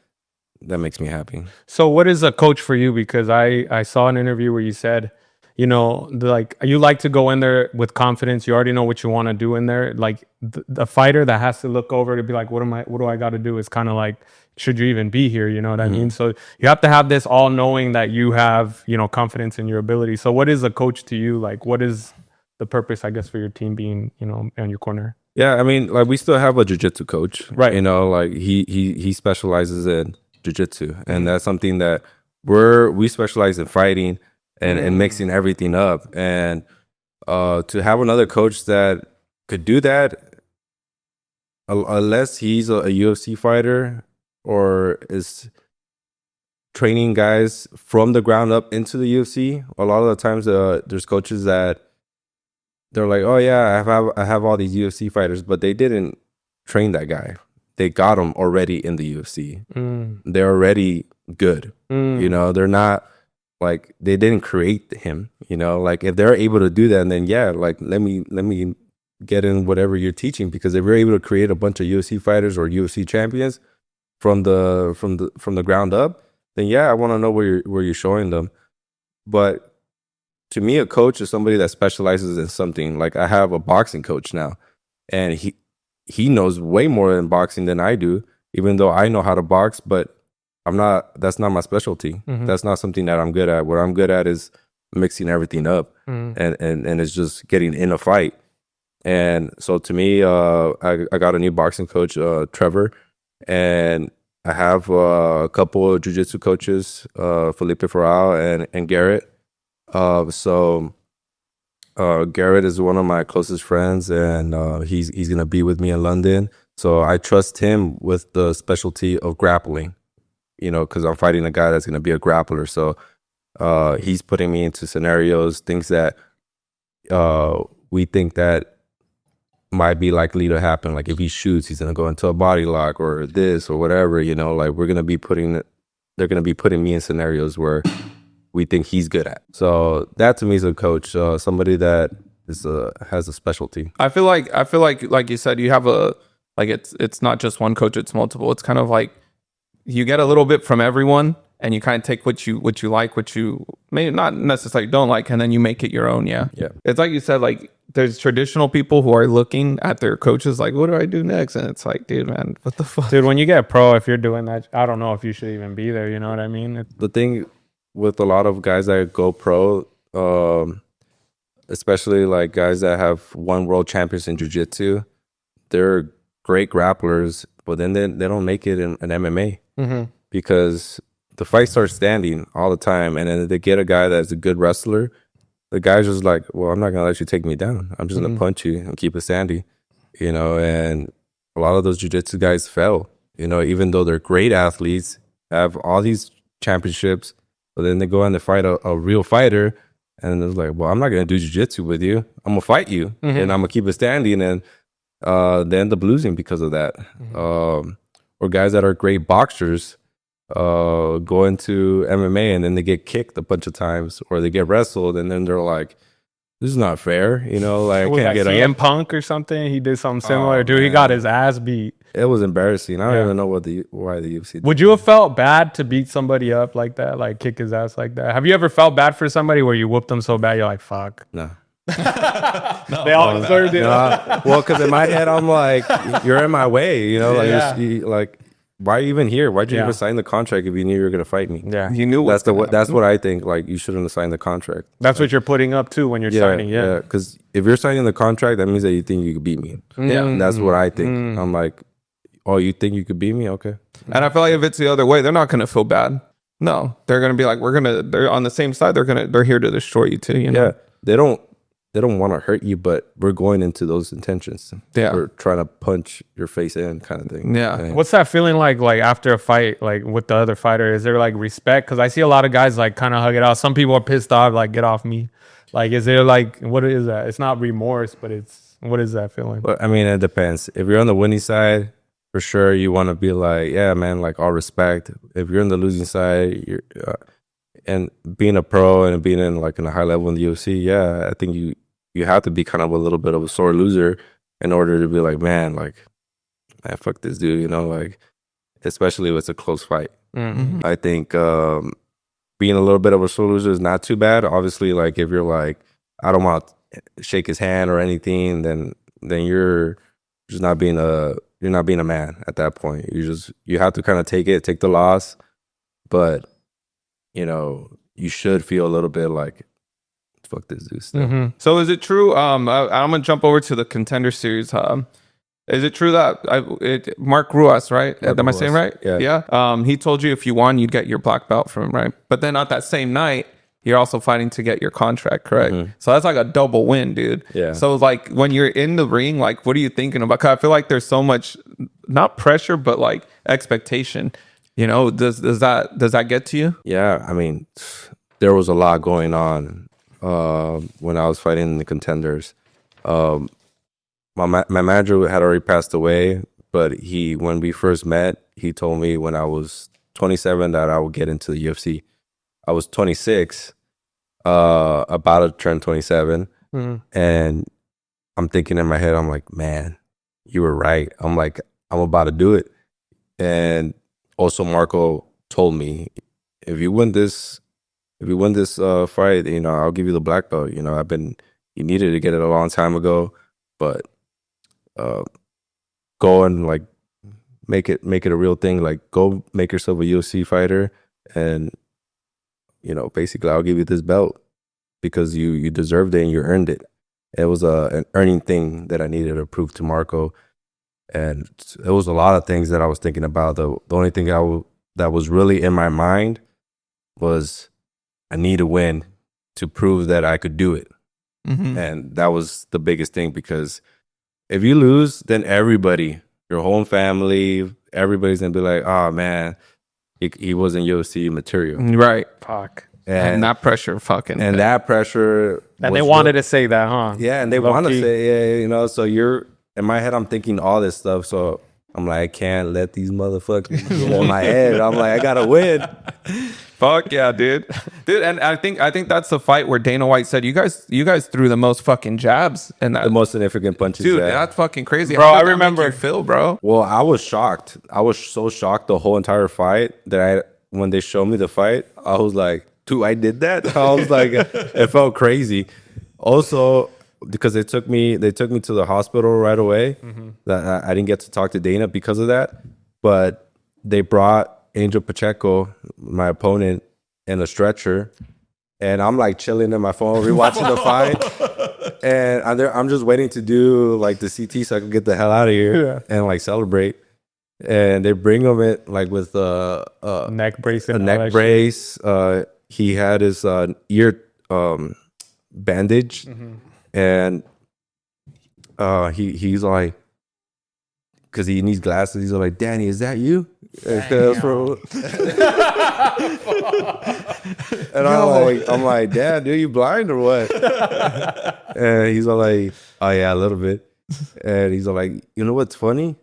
that makes me happy. So what is a coach for you? Because I saw an interview where you said, you know, like you like to go in there with confidence. You already know what you want to do in there. Like the fighter that has to look over to be like, what do I got to do? Is kind of like, should you even be here? You know what I mean? So you have to have this all knowing that you have, you know, confidence in your ability. So what is a coach to you? Like, what is the purpose, I guess, for your team being, you know, on your corner? Yeah, I mean, like, we still have a jiu-jitsu coach, right? You know, like he specializes in jiu-jitsu, and that's something that we specialize in fighting and mixing everything up. And to have another coach that could do that, unless he's a UFC fighter or is training guys from the ground up into the UFC, a lot of the times there's coaches that they're like, oh yeah, I have all these UFC fighters, but they didn't train that guy. They got him already in the UFC. They're already good. You know, they're not like, they didn't create him. You know, like if they're able to do that, then yeah, like let me get in whatever you're teaching, because if you're able to create a bunch of UFC fighters or UFC champions from the ground up, then yeah, I want to know where you're showing them. But to me, a coach is somebody that specializes in something. Like, I have a boxing coach now, and he knows way more in boxing than I do, even though I know how to box, but that's not my specialty. That's not something that I'm good at. What I'm good at is mixing everything up, and it's just getting in a fight. And so to me, I got a new boxing coach, Trevor, and I have a couple of jiu-jitsu coaches, Felipe Ferral and Garrett. So Garrett is one of my closest friends, and he's gonna be with me in London. So I trust him with the specialty of grappling, because I'm fighting a guy that's gonna be a grappler. So he's putting me into scenarios, things that we think that might be likely to happen. Like if he shoots, he's gonna go into a body lock or this or whatever. Like they're gonna be putting me in scenarios where we think he's good at. So that to me is a coach, somebody that has a specialty. I feel like you said, you have it's not just one coach, it's multiple. It's kind of like you get a little bit from everyone, and you kind of take what you like, what you may not necessarily don't like, and then you make it your own. Yeah. It's like you said, like there's traditional people who are looking at their coaches like, what do I do next? And it's like, dude, man, what the fuck? Dude, when you get pro, if you're doing that, I don't know if you should even be there. You know what I mean? The thing with a lot of guys that go pro, especially like guys that have won world champions in jiu-jitsu, they're great grapplers, but then they don't make it in MMA because the fight starts standing all the time, and then they get a guy that's a good wrestler. The guy's just like, well, I'm not gonna let you take me down. I'm just gonna punch you and keep it standing, And a lot of those jiu-jitsu guys fail, even though they're great athletes, have all these championships, but then they go and they fight a real fighter, and it's like, well, I'm not gonna do jiu-jitsu with you. I'm gonna fight you, and I'm gonna keep it standing, and they end up losing because of that. Or guys that are great boxers go into MMA and then they get kicked a bunch of times, or they get wrestled, and then they're like, this is not fair, like I can't get CM up. Punk or something. He did something similar. Dude, he got his ass beat. It was embarrassing. I don't even know why the UFC did. Would you have felt bad to beat somebody up like that, like kick his ass like that? Have you ever felt bad for somebody where you whooped them so bad you're like, fuck? No. They all deserved it. Well, because in my head I'm like, you're in my way, like why are you even here? Why'd you even sign the contract if you knew you were gonna fight me? Yeah, you knew that's what I think. Like you shouldn't have signed the contract. That's what you're putting up to when you're signing. Yeah, because if you're signing the contract, that means that you think you could beat me. Yeah, that's what I think. I'm like, oh, you think you could beat me? Okay. And I feel like if it's the other way, they're not gonna feel bad. No, they're gonna be like, they're on the same side. They're here to destroy you too. Yeah, they don't want to hurt you, but we're going into those intentions. Yeah, we're trying to punch your face in, kind of thing. Yeah. What's that feeling like after a fight, like with the other fighter? Is there like respect? Because I see a lot of guys like kind of hug it out. Some people are pissed off, like get off me. Like, is there like, what is that? It's not remorse, but what is that feeling? Well, I mean, it depends. If you're on the winning side, for sure, you want to be like, yeah, man, like all respect. If you're on the losing side, you're and being a pro and being in a high level in the UFC, yeah, I think you have to be kind of a little bit of a sore loser in order to be like, man, fuck this dude, like, especially if it's a close fight. I think being a little bit of a sore loser is not too bad. Obviously, like if you're like, I don't want to shake his hand or anything, then you're just not being a man at that point. You have to kind of take the loss, but you should feel a little bit like, fuck this dude still. So is it true? I'm gonna jump over to the Contender Series. Is it true that Mark Ruas, right? Am I saying right? Yeah. He told you if you won, you'd get your black belt from him, right? But then at that same night, you're also fighting to get your contract, correct? So that's like a double win, dude. Yeah. So like when you're in the ring, like what are you thinking about? 'Cause I feel like there's so much, not pressure, but like expectation. Does that get to you? Yeah. I mean, there was a lot going on when I was fighting the Contenders. My manager had already passed away, but when we first met, he told me when I was 27 that I would get into the UFC. I was 26, about to turn 27, and I'm thinking in my head, I'm like, man, you were right. I'm like, I'm about to do it. And also Marco told me, if you win this fight, I'll give you the black belt. You needed to get it a long time ago, but go and like make it a real thing. Like go make yourself a UFC fighter, and basically I'll give you this belt because you deserved it and you earned it. It was an earning thing that I needed to prove to Marco. And it was a lot of things that I was thinking about. The only thing that was really in my mind was I need to win to prove that I could do it. Mm-hmm. And that was the biggest thing, because if you lose, then everybody, your whole family, everybody's going to be like, oh, man, he wasn't UFC material. Right. Fuck. And that pressure fucking. And that pressure. And they wanted to say that, huh? Yeah, and they want to say, yeah, you know, so in my head, I'm thinking all this stuff. So I'm like, I can't let these motherfuckers get in my head. I'm like, I got to win. Fuck yeah, dude. And I think that's the fight where Dana White said, you guys threw the most fucking jabs and The most significant punches. dude, yeah. that's fucking crazy. Bro, How I did that remember- make you feel, bro. Well, I was shocked. I was so shocked the whole entire fight that when they showed me the fight, I was like, dude, I did that? I was like, it felt crazy. Also, because they took me to the hospital right away. That I didn't get to talk to Dana because of that. But they brought Angel Pacheco, my opponent, in a stretcher. And I'm like chilling in my phone, rewatching the fight. And I'm just waiting to do like the CT so I can get the hell out of here and like celebrate. And they bring him in like with a Neck brace. a And all neck that shit. brace. He had his ear bandage, and he's like, because he needs glasses. He's like, Danny, is that you? And I'm like, Dad, dude, you blind or what? And he's all like, oh yeah, a little bit. And he's all like, you know what's funny?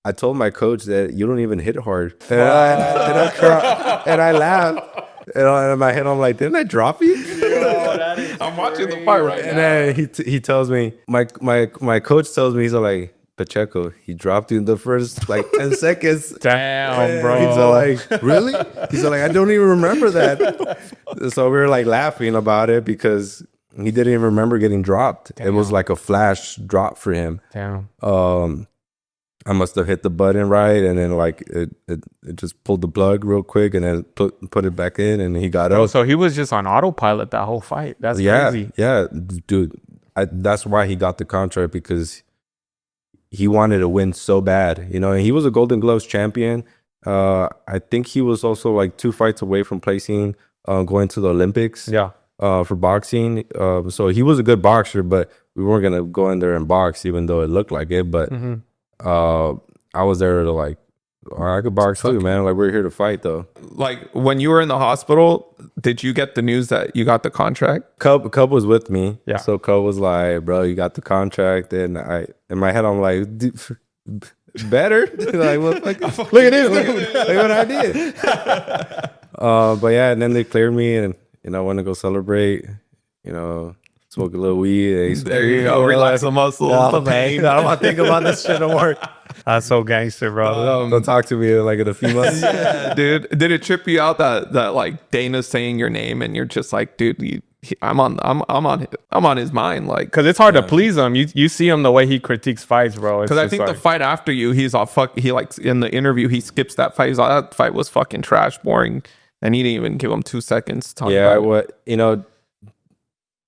I told my coach that you don't even hit hard. And I laughed. And in my head, I'm like, didn't I drop you? I'm watching the fight right And now. then he tells me, my coach tells me, he's all like, Pacheco, he dropped you in the first like 10 seconds. Damn, bro. He's all like, really? He's all like, I don't even remember that. So we were like laughing about it because he didn't even remember getting dropped. It was like a flash drop for him. Damn. I must have hit the button right, and then like it just pulled the plug real quick, and then put it back in, and he got Bro, up. so he was just on autopilot that whole fight. That's Yeah, crazy. yeah, dude. That's why he got the contract, because he wanted to win so bad, you know. And he was a Golden Gloves champion. I think he was also like 2 fights away from placing, going to the Olympics. Yeah. For boxing. So he was a good boxer, but we weren't gonna go in there and box, even though it looked like it. But I was there to like, I could box too, man. Like, we're here to fight, though. Like when you were in the hospital, did you get the news that you got the contract? Cub was with me. Yeah. So Cub was like, bro, you got the contract. And in my head, I'm like, dude, better? Like, well, look at this. Look what I did. But yeah, and then they cleared me, and, you know, I went to go celebrate, you know, smoke a little weed. There you go. Relax the muscles. Oh, man. I don't want to think about this shit no more. That's so gangster, bro. Don't talk to me like in a few months. Yeah, dude. Did it trip you out that like Dana's saying your name and you're just like, dude, I'm on his mind, like, Because it's hard to please him. You see him the way he critiques fights, bro. because I think the fight after you, he's all fuck. He like in the interview, he skips that fight. He's like, that fight was fucking trash, boring, and he didn't even give him 2 seconds. To talk Yeah, about it. what, you know,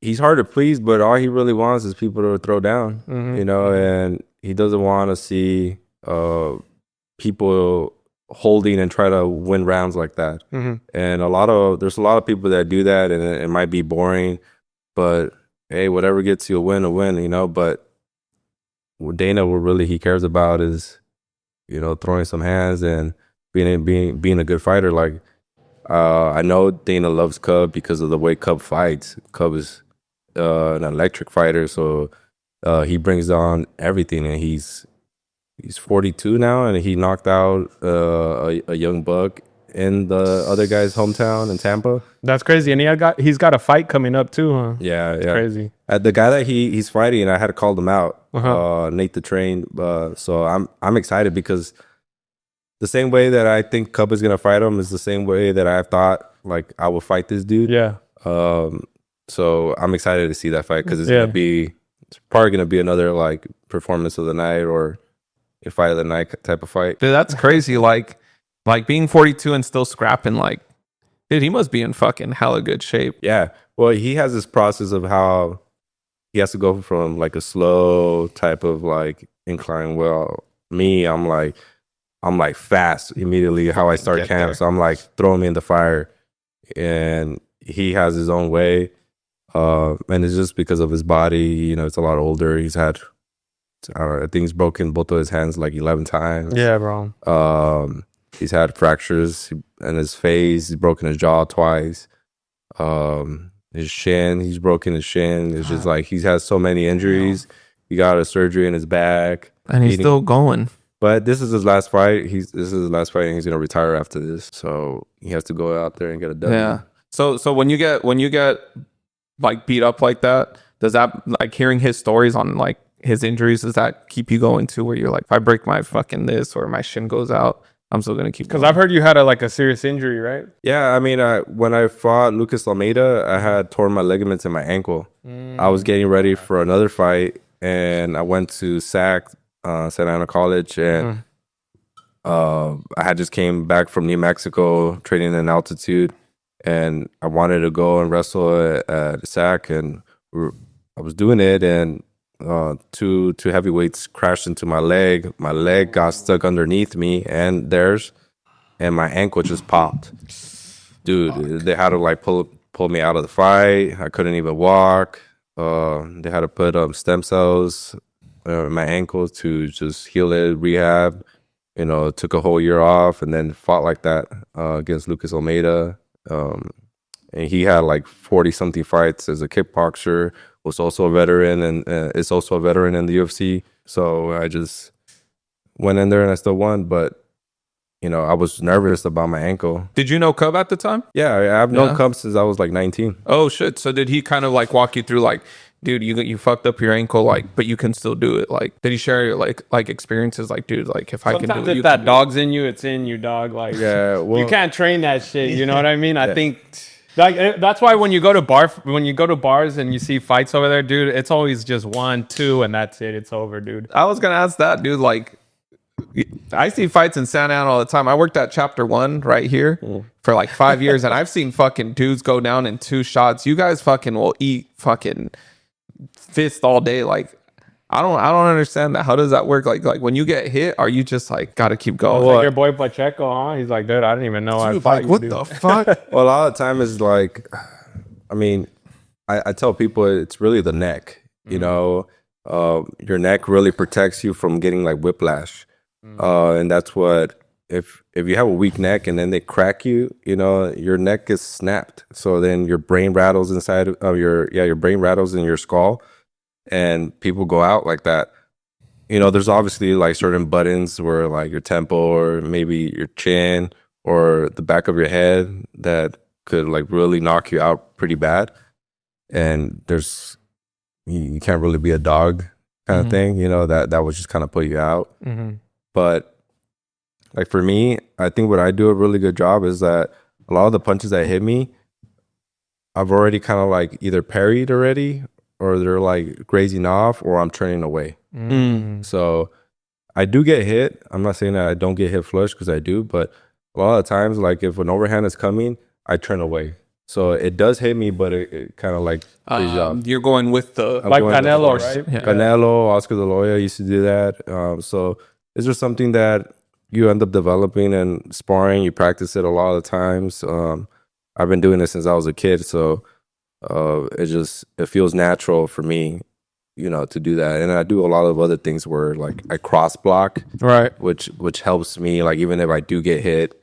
he's hard to please, but all he really wants is people to throw down, you know, and he doesn't want to see people holding and try to win rounds like that. And there's a lot of people that do that, and it might be boring, but hey, whatever gets you a win, you know. But what Dana, what really he cares about is, you know, throwing some hands and being a good fighter. Like, I know Dana loves Cub because of the way Cub fights. Cub is an electric fighter, so he brings on everything, and he's 42 now, and he knocked out a young buck in the other guy's hometown in Tampa. That's crazy. And he's got a fight coming up too, huh? Yeah. Crazy. The guy that he's fighting, I had to call him out, Nate the Train. So I'm excited because the same way that I think Cub is gonna fight him is the same way that I thought like I would fight this dude. Yeah. So I'm excited to see that fight because it's probably gonna be another like performance of the night or a fight of the night type of fight. Dude, that's crazy. Like being 42 and still scrapping. Like, dude, he must be in fucking hella good shape. Yeah. Well, he has this process of how he has to go from like a slow type of like incline. Well, me, I'm like fast immediately how I start camp. So I'm like throwing me in the fire, and he has his own way. And it's just because of his body, you know, it's a lot older. He's had, I think he's broken both of his hands like 11 times. Yeah, bro. He's had fractures in his face. He's broken his jaw twice. His shin, he's broken his shin. It's just like he's had so many injuries. He got a surgery in his back. And he's still going. But this is his last fight. This is his last fight, and he's gonna retire after this. So he has to go out there and get it done. Yeah. So when you get like beat up like that, does that, like, hearing his stories on like his injuries, does that keep you going too, where you're like, if I break my fucking this or my shin goes out, I'm still gonna keep going? Because I've heard you had a serious injury, right? Yeah, I mean, when I fought Lucas Almeida, I had torn my ligaments in my ankle. I was getting ready for another fight, and I went to Santa Ana College, and I had just came back from New Mexico training in altitude, and I wanted to go and wrestle at SAC, and I was doing it, and two heavyweights crashed into my leg. My leg got stuck underneath me and theirs, and my ankle just popped. Dude, they had to like pull me out of the fight. I couldn't even walk. They had to put stem cells in my ankle to just heal it, rehab. You know, took a whole year off, and then fought like that against Lucas Almeida. And he had like 40 something fights as a kickboxer, was also a veteran, and is also a veteran in the UFC. So I just went in there and I still won, but you know, I was nervous about my ankle. Did you know Cub at the time? Yeah, I've known Cub since I was like 19. Oh shit. So did he kind of like walk you through like, dude, you fucked up your ankle, like, but you can still do it? Like, did he share your like experiences, like, dude, like, if I can do it, if that dog's in you, it's in you, dog. Like, Yeah, well, you can't train that shit. You know what I mean? I think like that's why when you go to bars and you see fights over there, dude, it's always just 1, 2, and that's it. It's over, dude. I was gonna ask that, dude. Like, I see fights in Santa Ana all the time. I worked at Chapter 1 right here for like 5 years, and I've seen fucking dudes go down in 2 shots. You guys fucking will eat fucking fist all day. Like, I don't understand that. How does that work? Like when you get hit, are you just like gotta keep going? Like your boy Pacheco, huh? He's like, dude, I didn't even know I fought you. What dude. the fuck? well, a lot of the time is like, I mean, I tell people it's really the neck. You know, your neck really protects you from getting like whiplash, and that's what if you have a weak neck and then they crack you, you know, your neck is snapped. So then your brain rattles inside of your brain rattles in your skull. And people go out like that. You know, there's obviously like certain buttons where like your temple or maybe your chin or the back of your head that could like really knock you out pretty bad. And you can't really be a dog kind of thing, you know, that would just kind of put you out. But like for me, I think what I do a really good job is that a lot of the punches that hit me, I've already kind of like either parried already, or they're like grazing off, or I'm turning away. So I do get hit. I'm not saying that I don't get hit flush, because I do, but a lot of times, like if an overhand is coming, I turn away. So it does hit me, but it kind of like grazes off. You're going with the Like Canelo, right? Yeah. Canelo, Oscar De La Hoya used to do that. So it's just something that you end up developing and sparring. You practice it a lot of the times. I've been doing this since I was a kid, so it feels natural for me, you know, to do that. And I do a lot of other things where like I cross block, right, which helps me. Like even if I do get hit,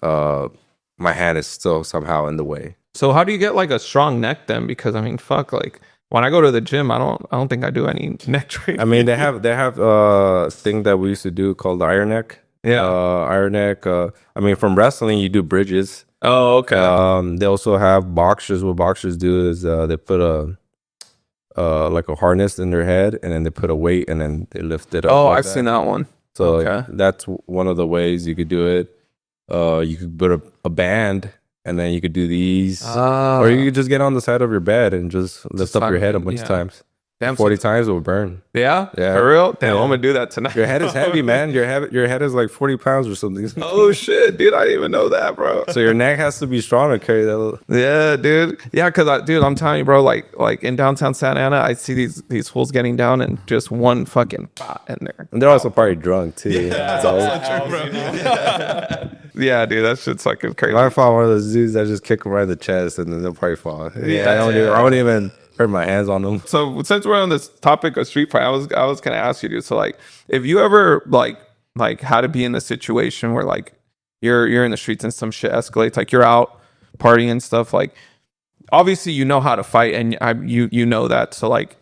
my hand is still somehow in the way. So how do you get like a strong neck then? Because I mean, fuck, like when I go to the gym, I don't think I do any neck training. I mean, they have a thing that we used to do called iron neck. Yeah, iron neck. I mean, from wrestling, you do bridges. Oh, okay. They also have boxers. What boxers do is they put like a harness in their head, and then they put a weight, and then they lift it up. Oh, like I've seen that one. So Okay. that's one of the ways you could do it. You could put a band, and then you could do these, or you could just get on the side of your bed and just lift up your head a bunch of times. Damn, 40 times it will burn. Yeah? Yeah. For real? Damn, Yeah. I'm gonna do that tonight. Your head is heavy, man. Your head is like 40 pounds or something. Oh shit, dude! I didn't even know that, bro. So your neck has to be strong to carry that. Yeah, dude. Yeah, because dude, I'm telling you, bro. Like in downtown Santa Ana, I see these fools getting down and just one fucking pot in there. And they're also probably drunk too. Yeah, dude, that shit's fucking crazy. I fought one of those dudes that just kick them right in the chest and then they'll probably fall. Yeah, I wouldn't even hurt my hands on them. So since we're on this topic of street fight, I was gonna ask you, dude. So like, if you ever like had to be in the situation where like you're in the streets and some shit escalates, like you're out partying and stuff, like obviously you know how to fight and you know that. So like,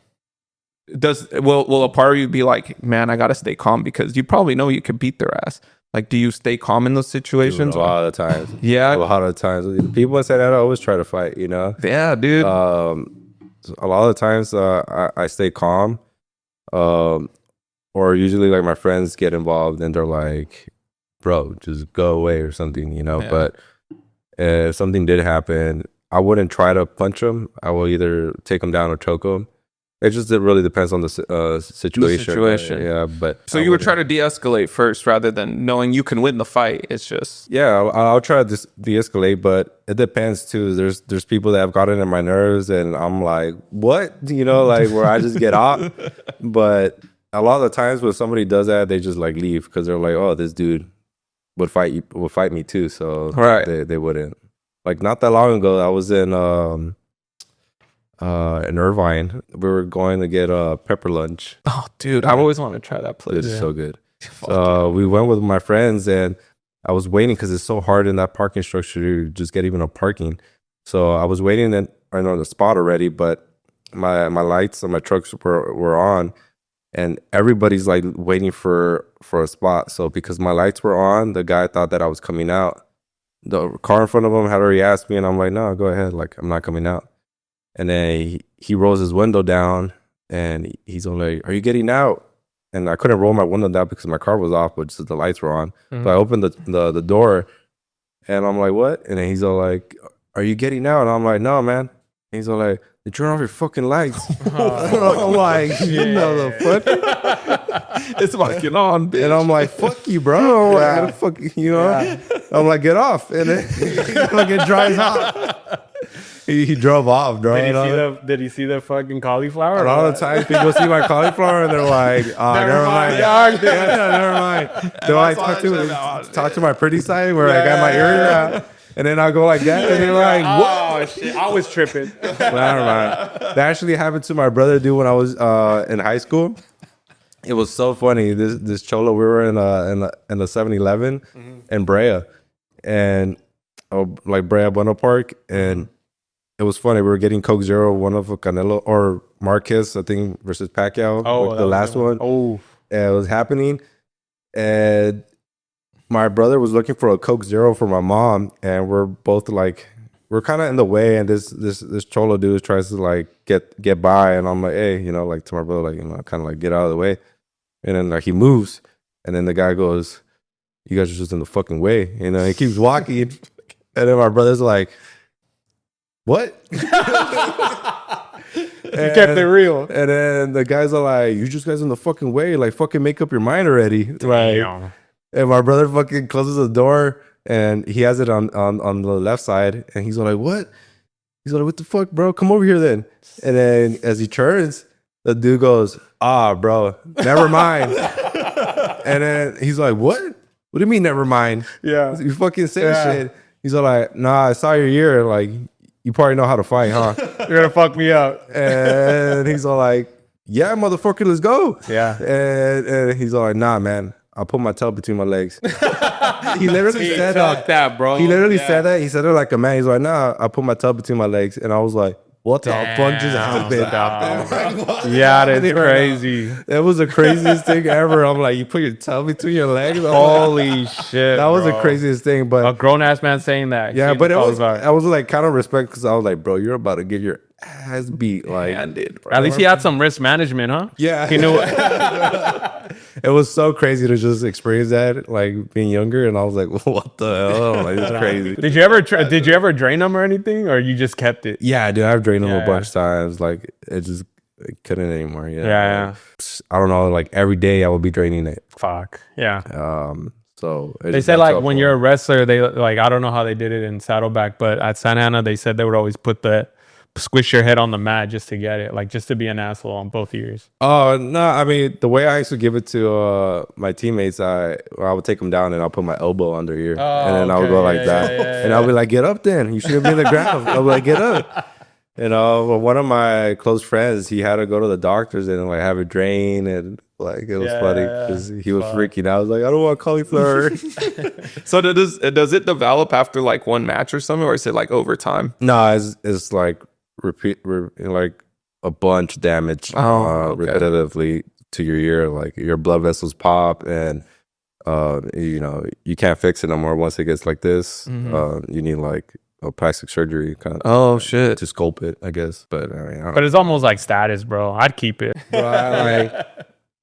will a part of you be like, man, I gotta stay calm because you probably know you could beat their ass. Like, do you stay calm in those situations? Dude, a lot of the times. Yeah, a lot of the times. People in Santa Ana always try to fight. You know. Yeah, dude. A lot of the times I stay calm, or usually like my friends get involved and they're like, bro, just go away or something, you know. Yeah. But if something did happen, I wouldn't try to punch them. I will either take them down or choke them. It just really depends on the situation. Yeah, but so you would try to de-escalate first rather than knowing you can win the fight. It's just I'll try to de-escalate, but it depends too. There's people that have gotten in my nerves, and I'm like, what? You know, like where I just get off. But a lot of the times when somebody does that, they just like leave because they're like, oh, this dude would fight me too. So they wouldn't. Like not that long ago, I was in Irvine. We were going to get a pepper lunch. Oh, dude, I always wanted to try that place. It's so good. So we went with my friends, and I was waiting because it's so hard in that parking structure to just get even a parking. So I was waiting and I know the spot already, but my lights on my trucks were on, and everybody's like waiting for a spot. So because my lights were on, the guy thought that I was coming out. The car in front of him had already asked me, and I'm like, no, go ahead. Like, I'm not coming out. And then he rolls his window down, and he's like, are you getting out? And I couldn't roll my window down because my car was off, but just the lights were on. Mm-hmm. So I opened the door, and I'm like, what? And then he's all like, are you getting out? And I'm like, no, man. And he's all like, you turn off your fucking lights. I'm like, you know the fuck? It's fucking on, bitch. And I'm like, fuck you, bro. I'm like, fuck you, know? Yeah. I'm like, get off. And then he fucking drives off. He drove off, bro. Did he see the fucking cauliflower? A lot of times people see my cauliflower and they're like, oh, never mind. Never mind. So I talk to my pretty side where I got my earring out. And then I'll go like that. And they're like, what? Oh, shit. I was tripping. Never mind. That actually happened to my brother, dude, when I was in high school. It was so funny. This cholo, we were in the 7-Eleven in Brea. And like Brea Bueno Park. And it was funny. We were getting Coke Zero, one of Canelo or Marquez, I think, versus Pacquiao. Oh, the last one. Oh, and it was happening. And my brother was looking for a Coke Zero for my mom, and we're both like, we're kind of in the way. And this cholo dude tries to like get by, and I'm like, hey, you know, like to my brother, like, you know, kind of like get out of the way. And then like he moves, and then the guy goes, you guys are just in the fucking way. You know, he keeps walking, and then my brother's like, what? You kept it real. And then the guys are like, you just guys in the fucking way. Like, fucking make up your mind already. Like, and my brother fucking closes the door, and he has it on the left side. And he's like, what? He's like, what the fuck, bro? Come over here then. And then as he turns, the dude goes, bro, never mind. And then he's like, what? What do you mean, never mind? Yeah. You fucking said shit. He's like, nah, I saw your ear. Like, you probably know how to fight, huh? You're gonna fuck me up. And he's all like, yeah, motherfucker, let's go. Yeah. And he's all like, nah, man, I'll put my tail between my legs. He literally said that, bro. He literally said that. He said it like a man. He's like, nah, I'll put my tail between my legs. And I was like, what the fuck just happened? Yeah, that's crazy. That was the craziest thing ever. I'm like, you put your tail between your legs? Holy shit. That was the craziest thing. But a grown ass man saying that. Yeah, but I was like kind of respect because I was like, bro, you're about to get your ass beat. Like, bro. At least he had some risk management, huh? Yeah. He knew it was so crazy to just experience that, like being younger, and I was like, "What the hell?" Like, it's crazy. Did you ever drain them or anything, or you just kept it? Yeah, dude, I've drained them a bunch of times. Like, it just couldn't anymore. Yeah. I don't know. Like every day, I would be draining it. Fuck. Yeah. So They say like when you're a wrestler, they like I don't know how they did it in Saddleback, but at Santa Ana they said they would always put the squish your head on the mat just to get it, like just to be an asshole on both ears. Oh no! I mean, the way I used to give it to my teammates, I would take them down and I'll put my elbow under here, and then I would go like that, and I'll be like, "Get up, then! You shouldn't be in the ground." I'll be like, "Get up!" You know, well, one of my close friends, he had to go to the doctors and like have it drained, and like it was funny because he was freaking out. I was like, "I don't want cauliflower." So does it develop after like one match or something, or is it like over time? No, it's like like a bunch damage repetitively to your ear. Like your blood vessels pop, and you know you can't fix it no more. Once it gets like this, you need like a plastic surgery kind of. Oh shit! To sculpt it, I guess. But I mean, but it's almost like status, bro. I'd keep it. Like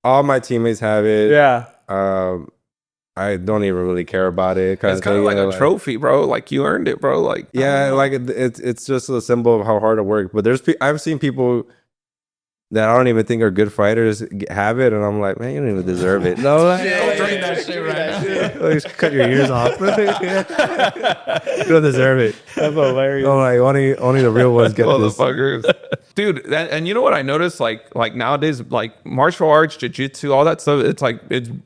all my teammates have it. Yeah. I don't even really care about it. It's kind of like a trophy, bro. Like you earned it, bro. Like like it's just a symbol of how hard I work. But I've seen people that I don't even think are good fighters have it, and I'm like, man, you don't even deserve it. No, like, Don't drink that shit right now. Just cut your ears off. You don't deserve it. That's hilarious. I'm like, only the real ones get this. Motherfuckers. Dude, and you know what I noticed? Like nowadays, like martial arts, jiu-jitsu, all that stuff, it's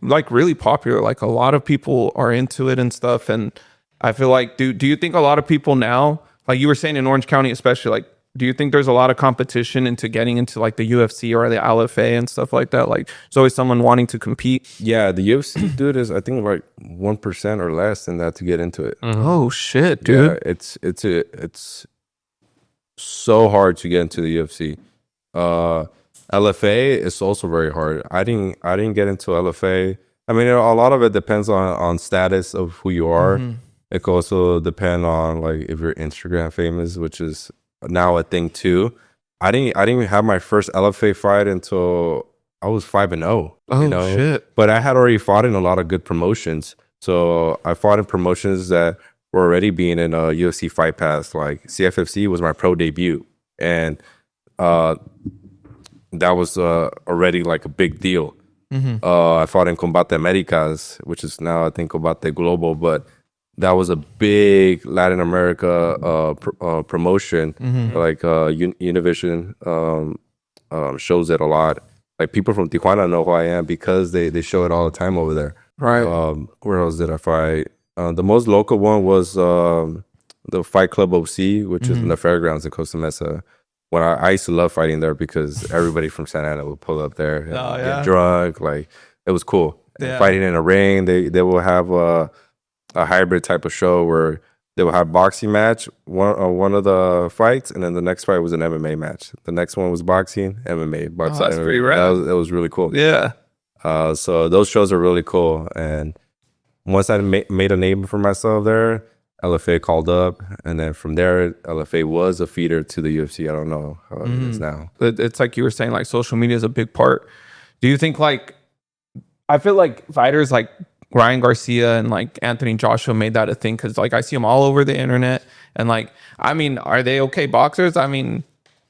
like really popular. Like a lot of people are into it and stuff. And I feel like, do you think a lot of people now, like you were saying in Orange County especially, like, do you think there's a lot of competition into getting into like the UFC or the LFA and stuff like that? Like there's always someone wanting to compete. Yeah, the UFC dude is I think like 1% or less than that to get into it. Oh shit, dude. Yeah, it's so hard to get into the UFC. LFA is also very hard. I didn't get into LFA. I mean, a lot of it depends on status of who you are. It could also depend on like if you're Instagram famous, which is now a thing too. I didn't even have my first LFA fight until I was 5-0. Oh shit! But I had already fought in a lot of good promotions. So I fought in promotions that were already being in a UFC Fight Pass. Like CFFC was my pro debut, and that was already like a big deal. I fought in Combate Americas, which is now I think Combate Global, but that was a big Latin America promotion. Like Univision shows it a lot. Like people from Tijuana know who I am because they show it all the time over there. Right. Where else did I fight? The most local one was the Fight Club OC, which is in the fairgrounds in Costa Mesa. When I used to love fighting there because everybody from Santa Ana would pull up there and get drunk. Like it was cool. And fighting in a ring, they will have a hybrid type of show where they will have boxing match one of the fights, and then the next fight was an MMA match. The next one was boxing, MMA. Boxing, that's pretty rad. That was really cool. Yeah. So those shows are really cool. And once I made a name for myself there, LFA called up, and then from there, LFA was a feeder to the UFC. I don't know how it is now. It's like you were saying, like social media is a big part. Do you think like, I feel like fighters like Ryan Garcia and like Anthony Joshua made that a thing? Because like I see them all over the internet, and like, I mean, are they okay boxers? I mean,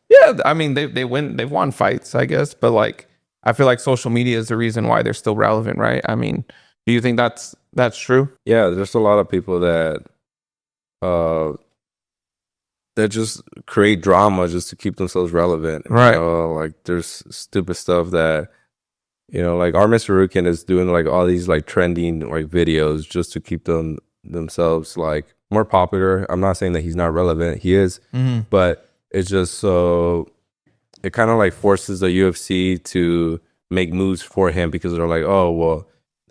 yeah, I mean they've won fights, I guess, but like I feel like social media is the reason why they're still relevant, right? I mean, do you think that's true? Yeah, there's a lot of people that just create drama just to keep themselves relevant. Right. Like there's stupid stuff that, like our Mr. Rukin is doing like all these like trending like videos just to keep themselves like more popular. I'm not saying that he's not relevant. He is, but it's just so it kind of like forces the UFC to make moves for him because they're like, oh, well,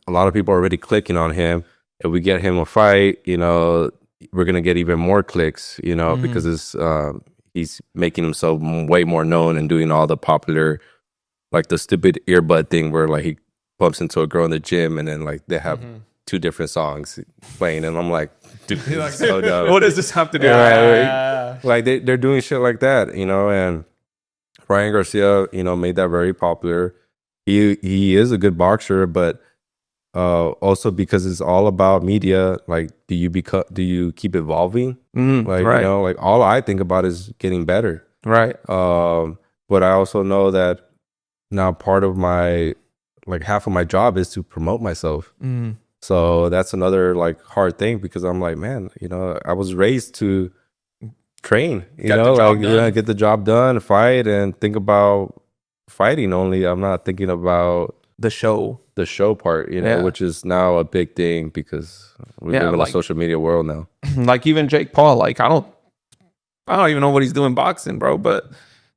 a lot of people are already clicking on him. If we get him a fight, we're going to get even more clicks, because he's making himself way more known and doing all the popular, like the stupid earbud thing where like he bumps into a girl in the gym and then like they have two different songs playing. And I'm like, dude, this is so dumb. What does this have to do? Like they're doing shit like that, and Ryan Garcia, made that very popular. He is a good boxer, but also because it's all about media, like do you keep evolving? Like right. like all I think about is getting better. Right. but I also know that now part of my, like half of my job is to promote myself. So that's another like hard thing, because I'm like, man, you know, I was raised to train, you know, like get the job done, fight, and think about fighting only. I'm not thinking about the show part, you know, which is now a big thing because we live in a social media world now. Like even Jake Paul, like I don't even know what he's doing boxing, bro, but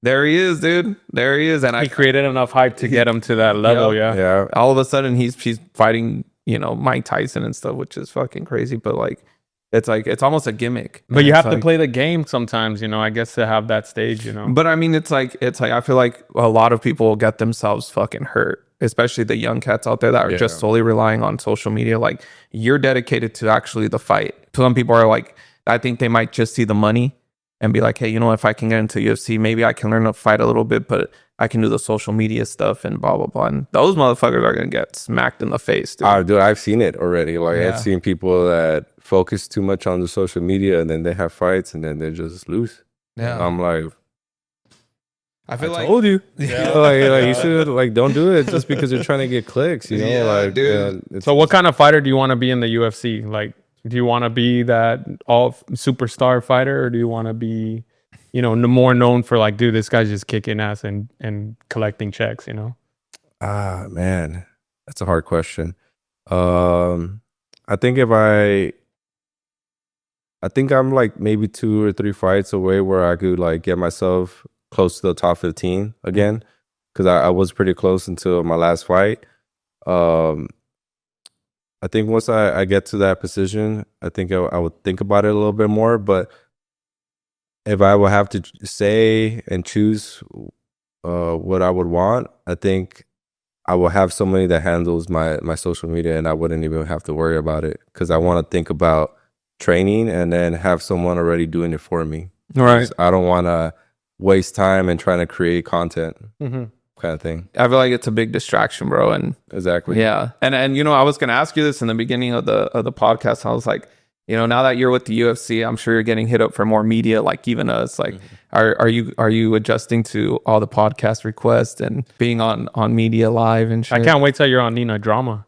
there he is, dude. There he is, and he created enough hype to get him to that level. Yeah. All of a sudden, he's fighting, you know, Mike Tyson and stuff, which is fucking crazy. But like it's almost a gimmick. But you have to play the game sometimes, you know. I guess to have that stage, you know. But I mean, it's like I feel like a lot of people get themselves fucking hurt, especially the young cats out there that are just solely relying on social media. Like you're dedicated to actually the fight. Some people are like, I think they might just see the money and be like, hey, you know, if I can get into UFC, maybe I can learn to fight a little bit, but I can do the social media stuff and blah, blah, blah. And those motherfuckers are going to get smacked in the face, dude. Dude, I've seen it already. Like, I've seen people that focus too much on the social media and then they have fights and then they just lose. Yeah. And I'm like, I told you. Yeah. like you should, like, don't do it just because you're trying to get clicks, you know? Like, dude. So what kind of fighter do you want to be in the UFC? Like, do you want to be that all superstar fighter, or do you want to be, you know, more known for like, dude, this guy's just kicking ass and collecting checks, you know? Man, that's a hard question. I think I'm like maybe 2 or 3 fights away where I could like get myself close to the top 15 again, because I was pretty close until my last fight. I think once I get to that position, I think I would think about it a little bit more. But if I would have to say and choose what I would want, I think I will have somebody that handles my social media, and I wouldn't even have to worry about it, because I want to think about training and then have someone already doing it for me. Right. I don't want to waste time and trying to create content. Kind of thing. I feel like it's a big distraction, bro. And exactly. Yeah. And you know, I was gonna ask you this in the beginning of the podcast. I was like, you know, now that you're with the UFC, I'm sure you're getting hit up for more media, like even us. Like, are you adjusting to all the podcast requests and being on media live and shit? I can't wait till you're on Nina Drama.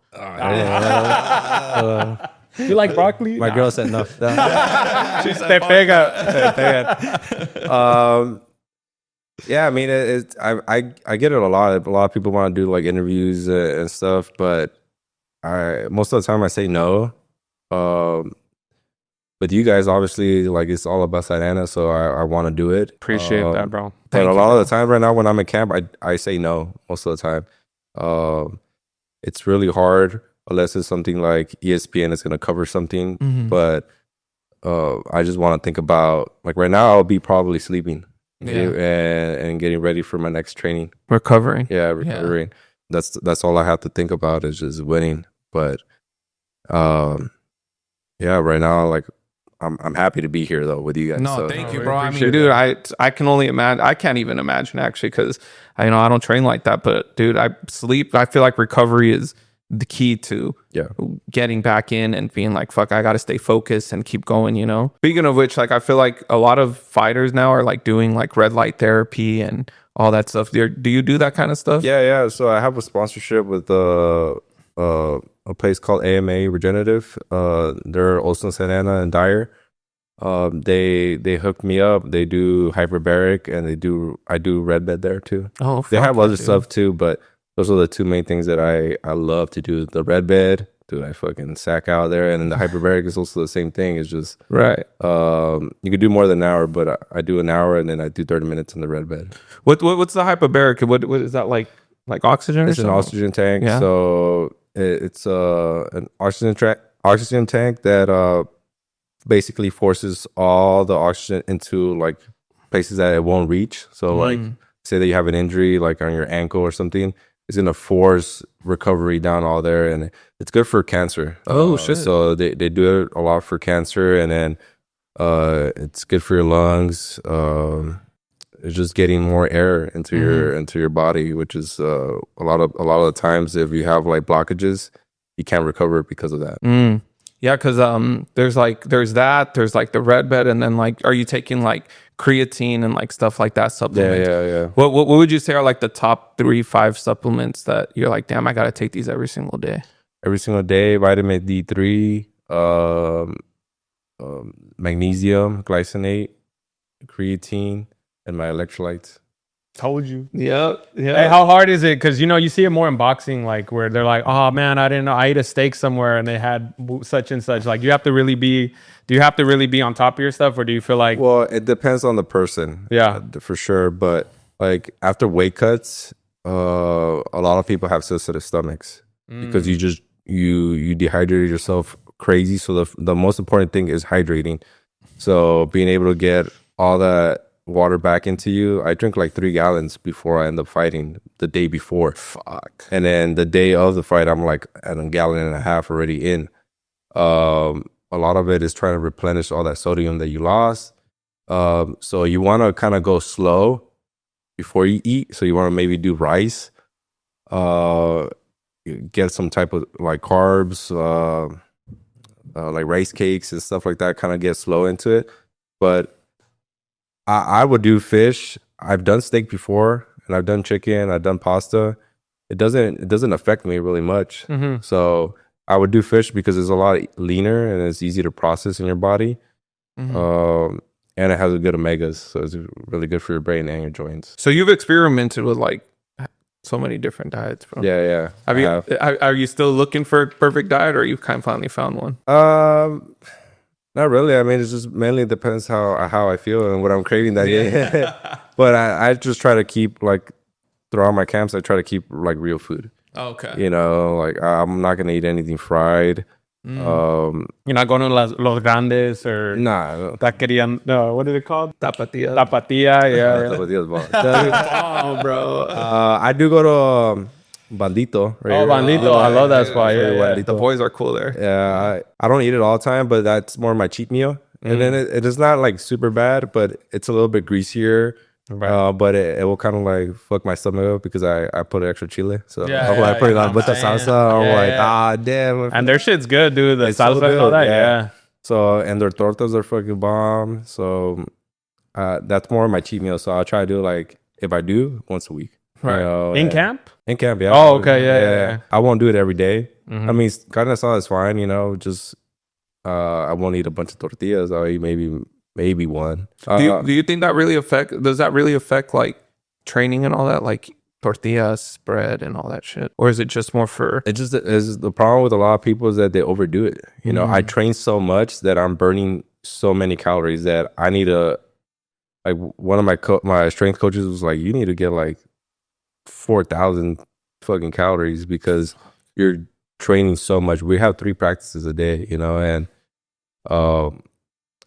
You like broccoli? My girl said no. She said pega. Yeah, I mean, I get it a lot. A lot of people want to do like interviews and stuff, but most of the time I say no. But you guys, obviously, like, it's all about Santana, so I want to do it. Appreciate that, bro. But a lot of the time right now when I'm in camp, I say no most of the time. It's really hard unless it's something like ESPN is going to cover something. But I just want to think about, like, right now I'll be probably sleeping. And getting ready for my next training. Recovering. Yeah, recovering. Yeah. That's all I have to think about is just winning. But yeah, right now, like, I'm happy to be here though with you guys. No, so. thank you, bro. I mean, dude, I can only imagine. I can't even imagine actually, because I don't train like that. But dude, I sleep. I feel like recovery is the key to getting back in and being like, fuck, I gotta stay focused and keep going, you know. Speaking of which, like, I feel like a lot of fighters now are like doing like red light therapy and all that stuff. Do you do that kind of stuff? Yeah. So I have a sponsorship with a place called AMA Regenerative. They're also in Santa Ana and Dyer. They hooked me up. They do hyperbaric, and I do red bed there too. Oh, they have other stuff too, but those are the two main things that I love to do. The red bed, dude, I fucking sack out there. And then the hyperbaric is also the same thing. It's just, right. You can do more than an hour, but I do an hour and then I do 30 minutes in the red bed. What's the hyperbaric? What is that, like oxygen? It's an oxygen tank. Yeah. So it's an oxygen tank that basically forces all the oxygen into like places that it won't reach. So like, say that you have an injury like on your ankle or something, it's gonna force recovery down all there, and it's good for cancer. Oh shit! So they do it a lot for cancer, and then it's good for your lungs. It's just getting more air into your body, which is a lot of the times if you have like blockages, you can't recover because of that. Yeah, because there's like the red bed, and then like, are you taking like creatine and like stuff like that supplements. Yeah. What would you say are like the top 3-5 supplements that you're like, damn, I gotta take these every single day? Every single day, vitamin D3, magnesium, glycinate, creatine, and my electrolytes. Told you. Yep. Hey, how hard is it? Because you see it more in boxing, like where they're like, "Oh man, I didn't know. I ate a steak somewhere and they had such and such." Like, you have to really be. Do you have to really be on top of your stuff, or do you feel like? Well, it depends on the person. Yeah. For sure. But like after weight cuts, a lot of people have sensitive stomachs because you dehydrated yourself crazy. So the most important thing is hydrating. So being able to get all that water back into you. I drink like 3 gallons before I end up fighting the day before. Fuck. And then the day of the fight, I'm like at a gallon and a half already in. A lot of it is trying to replenish all that sodium that you lost. So you want to kind of go slow before you eat. So you want to maybe do rice, get some type of like carbs, like rice cakes and stuff like that, kind of get slow into it. But I would do fish. I've done steak before, and I've done chicken. I've done pasta. It doesn't affect me really much. So I would do fish because it's a lot leaner and it's easy to process in your body. And it has a good omegas, so it's really good for your brain and your joints. So you've experimented with like so many different diets, bro. Yeah. Are you still looking for a perfect diet, or you kind of finally found one? Not really. I mean, it just mainly depends how I feel and what I'm craving that day. But I just try to keep like throughout my camps. I try to keep like real food. Okay. You know, like I'm not gonna eat anything fried. You're not going to Los Grandes or Nah. Taqueria. No, what is it called? Tapatía. Tapatía. Yeah. Tapatio's bomb. Oh, bro. I do go to Bandito. Right Oh, here. Bandito. I love that spot. Yeah. Bandito. The boys are cool there. Yeah, I don't eat it all the time, but that's more my cheat meal. And then it is not like super bad, but it's a little bit greasier. Right. But it will kind of like fuck my stomach up because I put extra chile. So Yeah, I'm like putting on a bunch of saying. salsa. I'm Yeah, like, yeah. damn. And their shit's good, dude. The It's so salsa and all good, that. yeah. Yeah. So, and their tortas are fucking bomb. So that's more of my cheat meal. So I'll try to do like, if I do, once a week. Right. You know, In camp? In camp, yeah. Oh, okay. Yeah. I won't do it every day. I mean, carne asada is fine, you know, just I won't eat a bunch of tortillas. I'll eat maybe one. Do you think that really does that really affect like training and all that, like tortillas, bread and all that shit? Or is it just more for... It just is the problem with a lot of people is that they overdo it. You know, I train so much that I'm burning so many calories that I need to, like one of my strength coaches was like, you need to get like 4,000 fucking calories because you're training so much. We have 3 practices a day, you know, and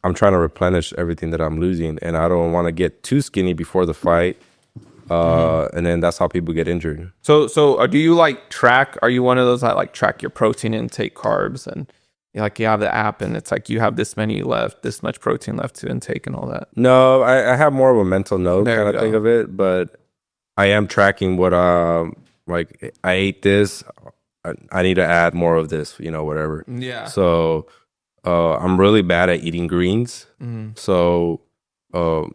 I'm trying to replenish everything that I'm losing, and I don't want to get too skinny before the fight. And then that's how people get injured. So do you like track? Are you one of those that like track your protein intake, carbs, and you have the app and it's like you have this much protein left to intake and all that? No, I have more of a mental note There kind you of thing of it, but I am tracking what like I ate this. I need to add more of this, you know, whatever. Yeah. So I'm really bad at eating greens. So one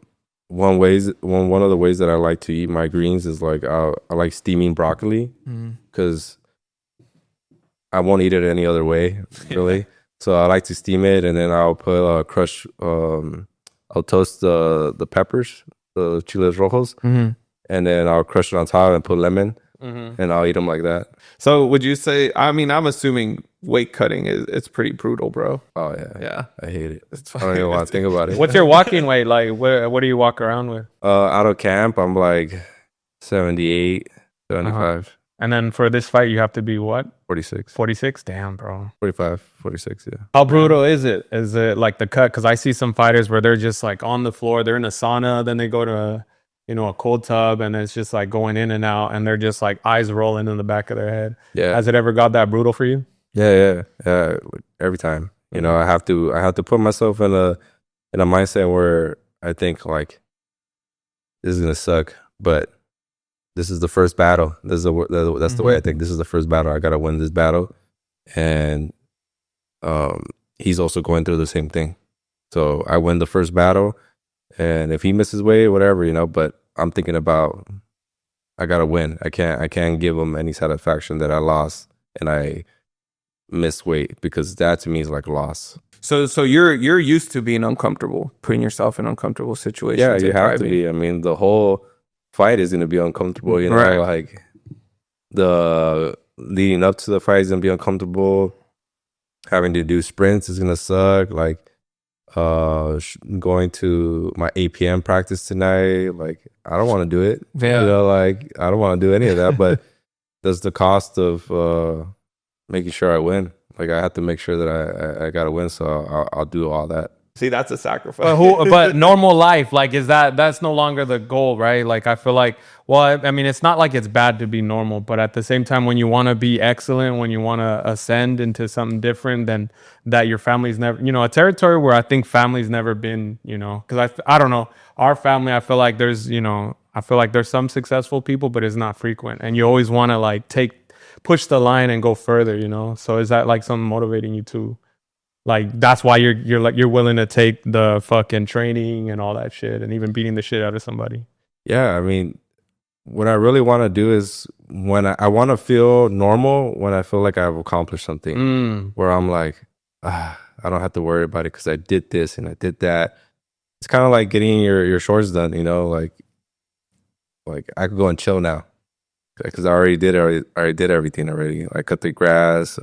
of the ways that I like to eat my greens is like I like steaming broccoli because I won't eat it any other way, really. So I like to steam it, and then I'll put crush. I'll toast the peppers, the chiles rojos, and then I'll crush it on top and put lemon, and I'll eat them like that. So would you say? I mean, I'm assuming weight cutting it's pretty brutal, bro. Oh yeah, Yeah. I hate it. It's I don't even want to think about it. What's your walking weight like? What do you walk around with? Out of camp, I'm like 78, 75, And then for this fight, you have to be what? 46, 46? Damn, bro. 45, 46, yeah. How brutal is it? Is it like the cut? Because I see some fighters where they're just like on the floor, they're in a sauna, then they go to a cold tub, and it's just like going in and out, and they're just like eyes rolling in the back of their head. Yeah. Has it ever got that brutal for you? Yeah. Every time, you know, I have to put myself in a mindset where I think like this is gonna suck, but this is the first battle. That's the way I think. This is the first battle. I gotta win this battle, and he's also going through the same thing. So I win the first battle, And if he misses weight, whatever, you know. But I'm thinking about I gotta win. I can't give him any satisfaction that I lost and I missed weight, because that to me is like loss. So you're used to being uncomfortable, putting yourself in uncomfortable situations. Yeah, you and have to thriving. be. I mean, the whole fight is gonna be uncomfortable. You know, Right. like the leading up to the fight is gonna be uncomfortable. Having to do sprints is gonna suck. Like going to my 8 p.m. practice tonight. Like I don't want to do it. Yeah. You know, like I don't want to do any of that. But that's the cost of making sure I win. Like I have to make sure that I gotta win. So I'll do all that. See, that's a sacrifice. But normal life, like, that's no longer the goal, right? Like, I feel like, well, I mean, it's not like it's bad to be normal, but at the same time, when you want to be excellent, when you want to ascend into something different than that, your family's never, a territory where I think family's never been, because I don't know, our family, I feel like there's some successful people, but it's not frequent, and you always want to like push the line and go further, So is that like something motivating you too? Like that's why you're willing to take the fucking training and all that shit, and even beating the shit out of somebody. Yeah, I mean, what I really want to do is when I want to feel normal when I feel like I've accomplished something, where I'm like, I don't have to worry about it because I did this and I did that. It's kind of like getting your shorts done, like I could go and chill now because I already did everything already. I cut the grass,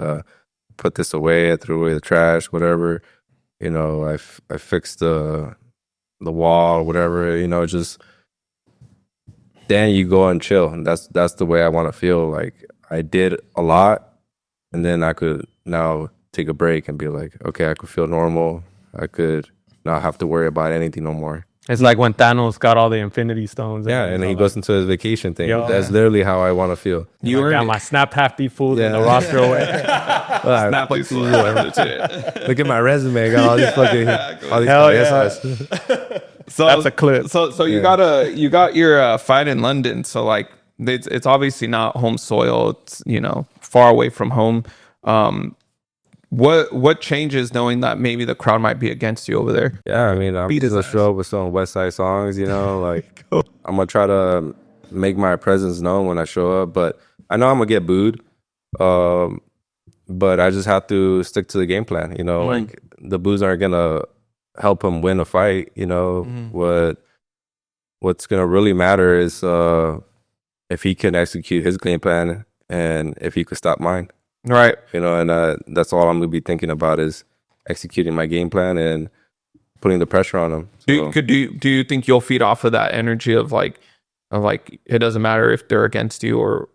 put this away, I threw away the trash, whatever. I fixed the wall, whatever. Just then you go and chill, and that's the way I want to feel. Like I did a lot, and then I could now take a break and be like, okay, I could feel normal. I could not have to worry about anything no more. It's like when Thanos got all the Infinity Stones. Yeah, and he goes into his vacation thing. Yo. That's literally how I want to feel. You Like, earned damn, it. I snapped half the food in the roster away. Snap like Look at my resume. I got all these fucking all these Hell yeah. So That's a clip. So you got your fight in London. So like it's obviously not home soil. It's far away from home. What changes knowing that maybe the crowd might be against you over there? Yeah, I mean, I'm Beat his gonna ass. show up with some West Side songs, like I'm gonna try to make my presence known when I show up, but I know I'm gonna get booed. But I just have to stick to the game plan, like the boos aren't gonna help him win a fight, what's gonna really matter is if he can execute his game plan and if he could stop mine. Right. And that's all I'm gonna be thinking about is executing my game plan and putting the pressure on him. So, Do you think you'll feed off of that energy of like it doesn't matter if they're against you or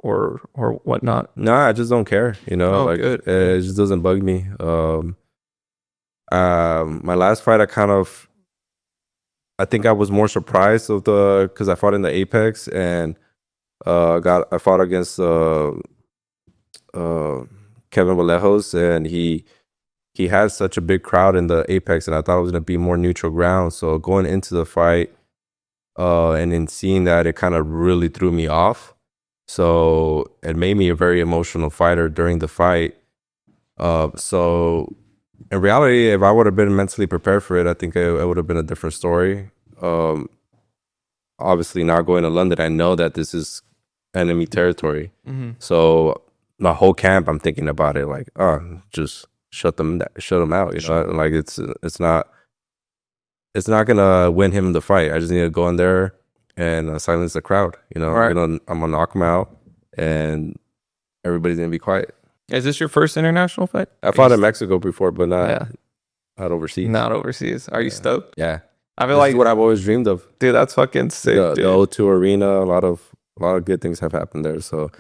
whatnot? no, I just don't care. Oh, good. It just doesn't bug me. My last fight, I think I was more surprised because I fought in the Apex and I fought against Kevin Vallejos, and he had such a big crowd in the Apex, and I thought it was gonna be more neutral ground. So going into the fight, and then seeing that, it kind of really threw me off. So it made me a very emotional fighter during the fight. So in reality, if I would have been mentally prepared for it, I think it would have been a different story. Obviously, not going to London, I know that this is enemy territory. So my whole camp, I'm thinking about it like, just shut them out. Like it's not gonna win him the fight. I just need to go in there and silence the crowd. Right. I'm gonna knock him out, and everybody's gonna be quiet. Is this your first international fight? I fought in Mexico before, but not overseas. Not overseas. Are you stoked? Yeah, I feel this like, is what I've always dreamed of. dude, that's fucking sick, The dude. O2 Arena, a lot of good things have happened there. So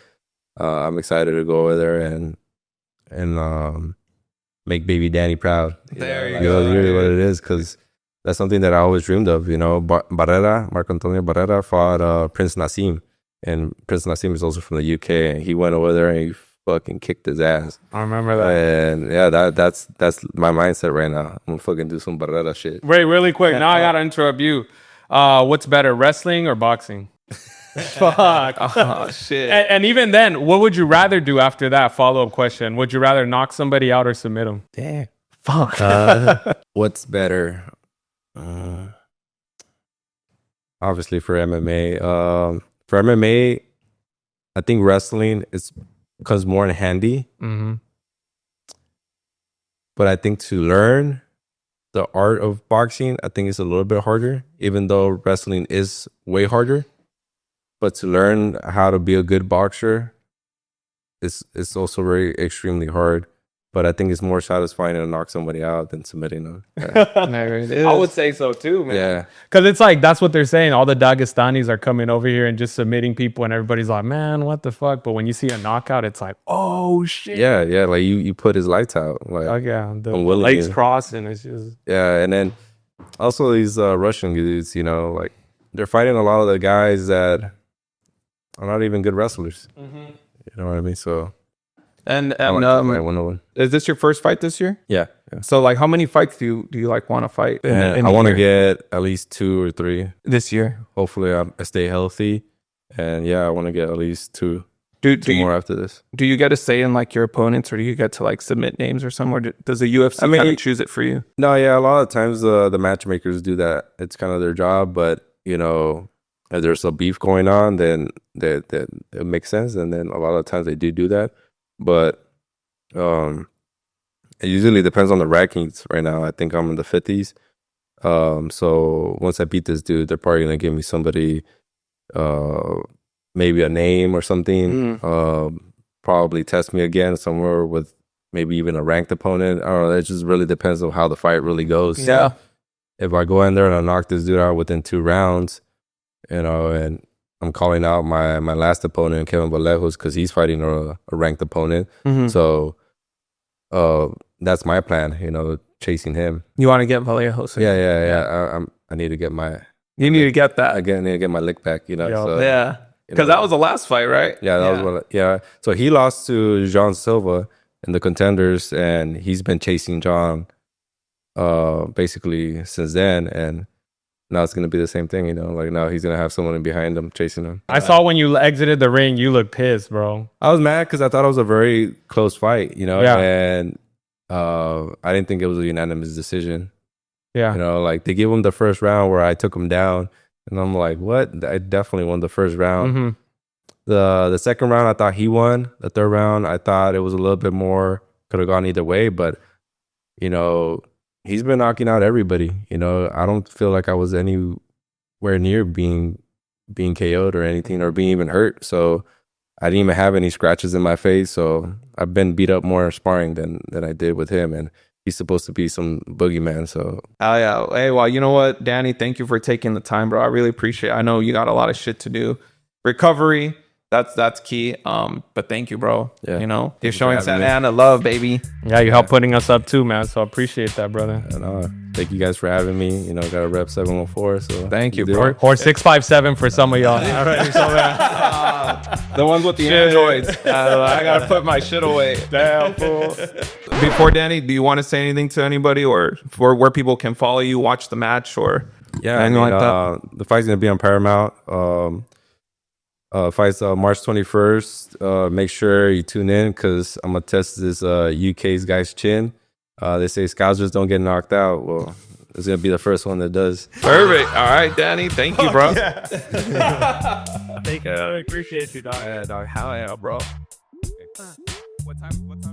I'm excited to go over there and make baby Danny proud. There you Like, go, that's really dude. what it is, because that's something that I always dreamed of. Marco Antonio Barrera fought Prince Nassim, and Prince Nassim is also from the UK, and he went over there and he fucking kicked his ass. I remember that. And yeah, that's my mindset right now. I'm gonna fucking do some Barrera shit. Wait, really quick. Now I gotta interrupt you. What's better, wrestling or boxing? Fuck. Oh shit. And even then, what would you rather do after that follow-up question? Would you rather knock somebody out or submit them? Damn. Fuck. What's better? obviously for MMA. For MMA, I think wrestling comes more in handy. Mm-hmm. But I think to learn the art of boxing, I think it's a little bit harder, even though wrestling is way harder. But to learn how to be a good boxer, it's also very extremely hard. But I think it's more satisfying to knock somebody out than submitting them. Yeah. I would say so too, man. Yeah. Because it's like, that's what they're saying. All the Dagestanis are coming over here and just submitting people, and everybody's like, man, what the fuck? But when you see a knockout, it's like, oh shit. Yeah, yeah. Like you put his lights out. Like, Oh, yeah. The I'm willing legs to. crossing. It's just. Yeah, and then also these Russian dudes, you know, like they're fighting a lot of the guys that are not even good wrestlers. Mm-hmm. You know what I mean? So And I like to fight one on one. is this your first fight this year? Yeah, yeah. So like, how many fights do you like want to fight? And I want to get at least 2 or 3 this year. Hopefully, I stay healthy, and yeah, I want to get at least two Do more you, after this. do you get a say in like your opponents, or do you get to like submit names or somewhere? Does the UFC I mean, kind of choose it for you? No, yeah, a lot of times the matchmakers do that. It's kind of their job, but you know, if there's a beef going on, then that it makes sense, and then a lot of times they do that, but it usually depends on the rankings. Right now, I think I'm in the 50s. So once I beat this dude, they're probably gonna give me somebody, maybe a name or something. Probably test me again somewhere with maybe even a ranked opponent. I don't know. It just really depends on how the fight really goes. Yeah. If I go in there and I knock this dude out within 2 rounds, you know, and I'm calling out my last opponent, Kevin Vallejos, because he's fighting a ranked opponent. Mhm. So that's my plan, you know, chasing him. You want to get Vallejos? Yeah. I need to get my You need to get that. I need to get my lick back, you know. Yeah. So, Yeah. you Because know, that was the last fight, right? yeah, that was what. Yeah. So he lost to John Silva in the Contenders, and he's been chasing John basically since then, and now it's gonna be the same thing, you know. Like now he's gonna have someone behind him chasing him. I saw when you exited the ring, you looked pissed, bro. I was mad because I thought it was a very close fight, you know, Yeah. and I didn't think it was a unanimous decision. Yeah. You know, like they gave him the first round where I took him down, and I'm like, what? I definitely won the first round. Mm-hmm. The second round, I thought he won. The third round, I thought it was a little bit more, could have gone either way, but you know, he's been knocking out everybody. You know, I don't feel like I was anywhere near being KO'd or anything, or being even hurt. So I didn't even have any scratches in my face. So I've been beat up more in sparring than I did with him, and he's supposed to be some boogeyman. So Oh yeah. Hey, well, you know what, Danny? Thank you for taking the time, bro. I really appreciate it. I know you got a lot of shit to do. Recovery, that's key. But thank you, bro. Yeah. You know, you're for showing having Santa me. Ana love, baby. Yeah, you helped putting us up too, man. So I appreciate that, brother. and thank you guys for having me. You know, got a rep 714. So Thank you, did bro. it. Or 657 for some of y'all. All right, so the ones with the androids. I gotta put my shit away. Damn, fool. Before Danny, do you want to say anything to anybody, or for where people can follow you, watch the match, or Yeah, anything like that? The fight's gonna be on Paramount. Fight's March 21st. Make sure you tune in because I'm gonna test this UK's guy's chin. They say Scousers don't get knocked out. Well, it's gonna be the first one that does. Perfect. All right, Danny. Thank you, bro. Thank you. I appreciate you, dog. Yeah, dog. Hell yeah, bro. What time?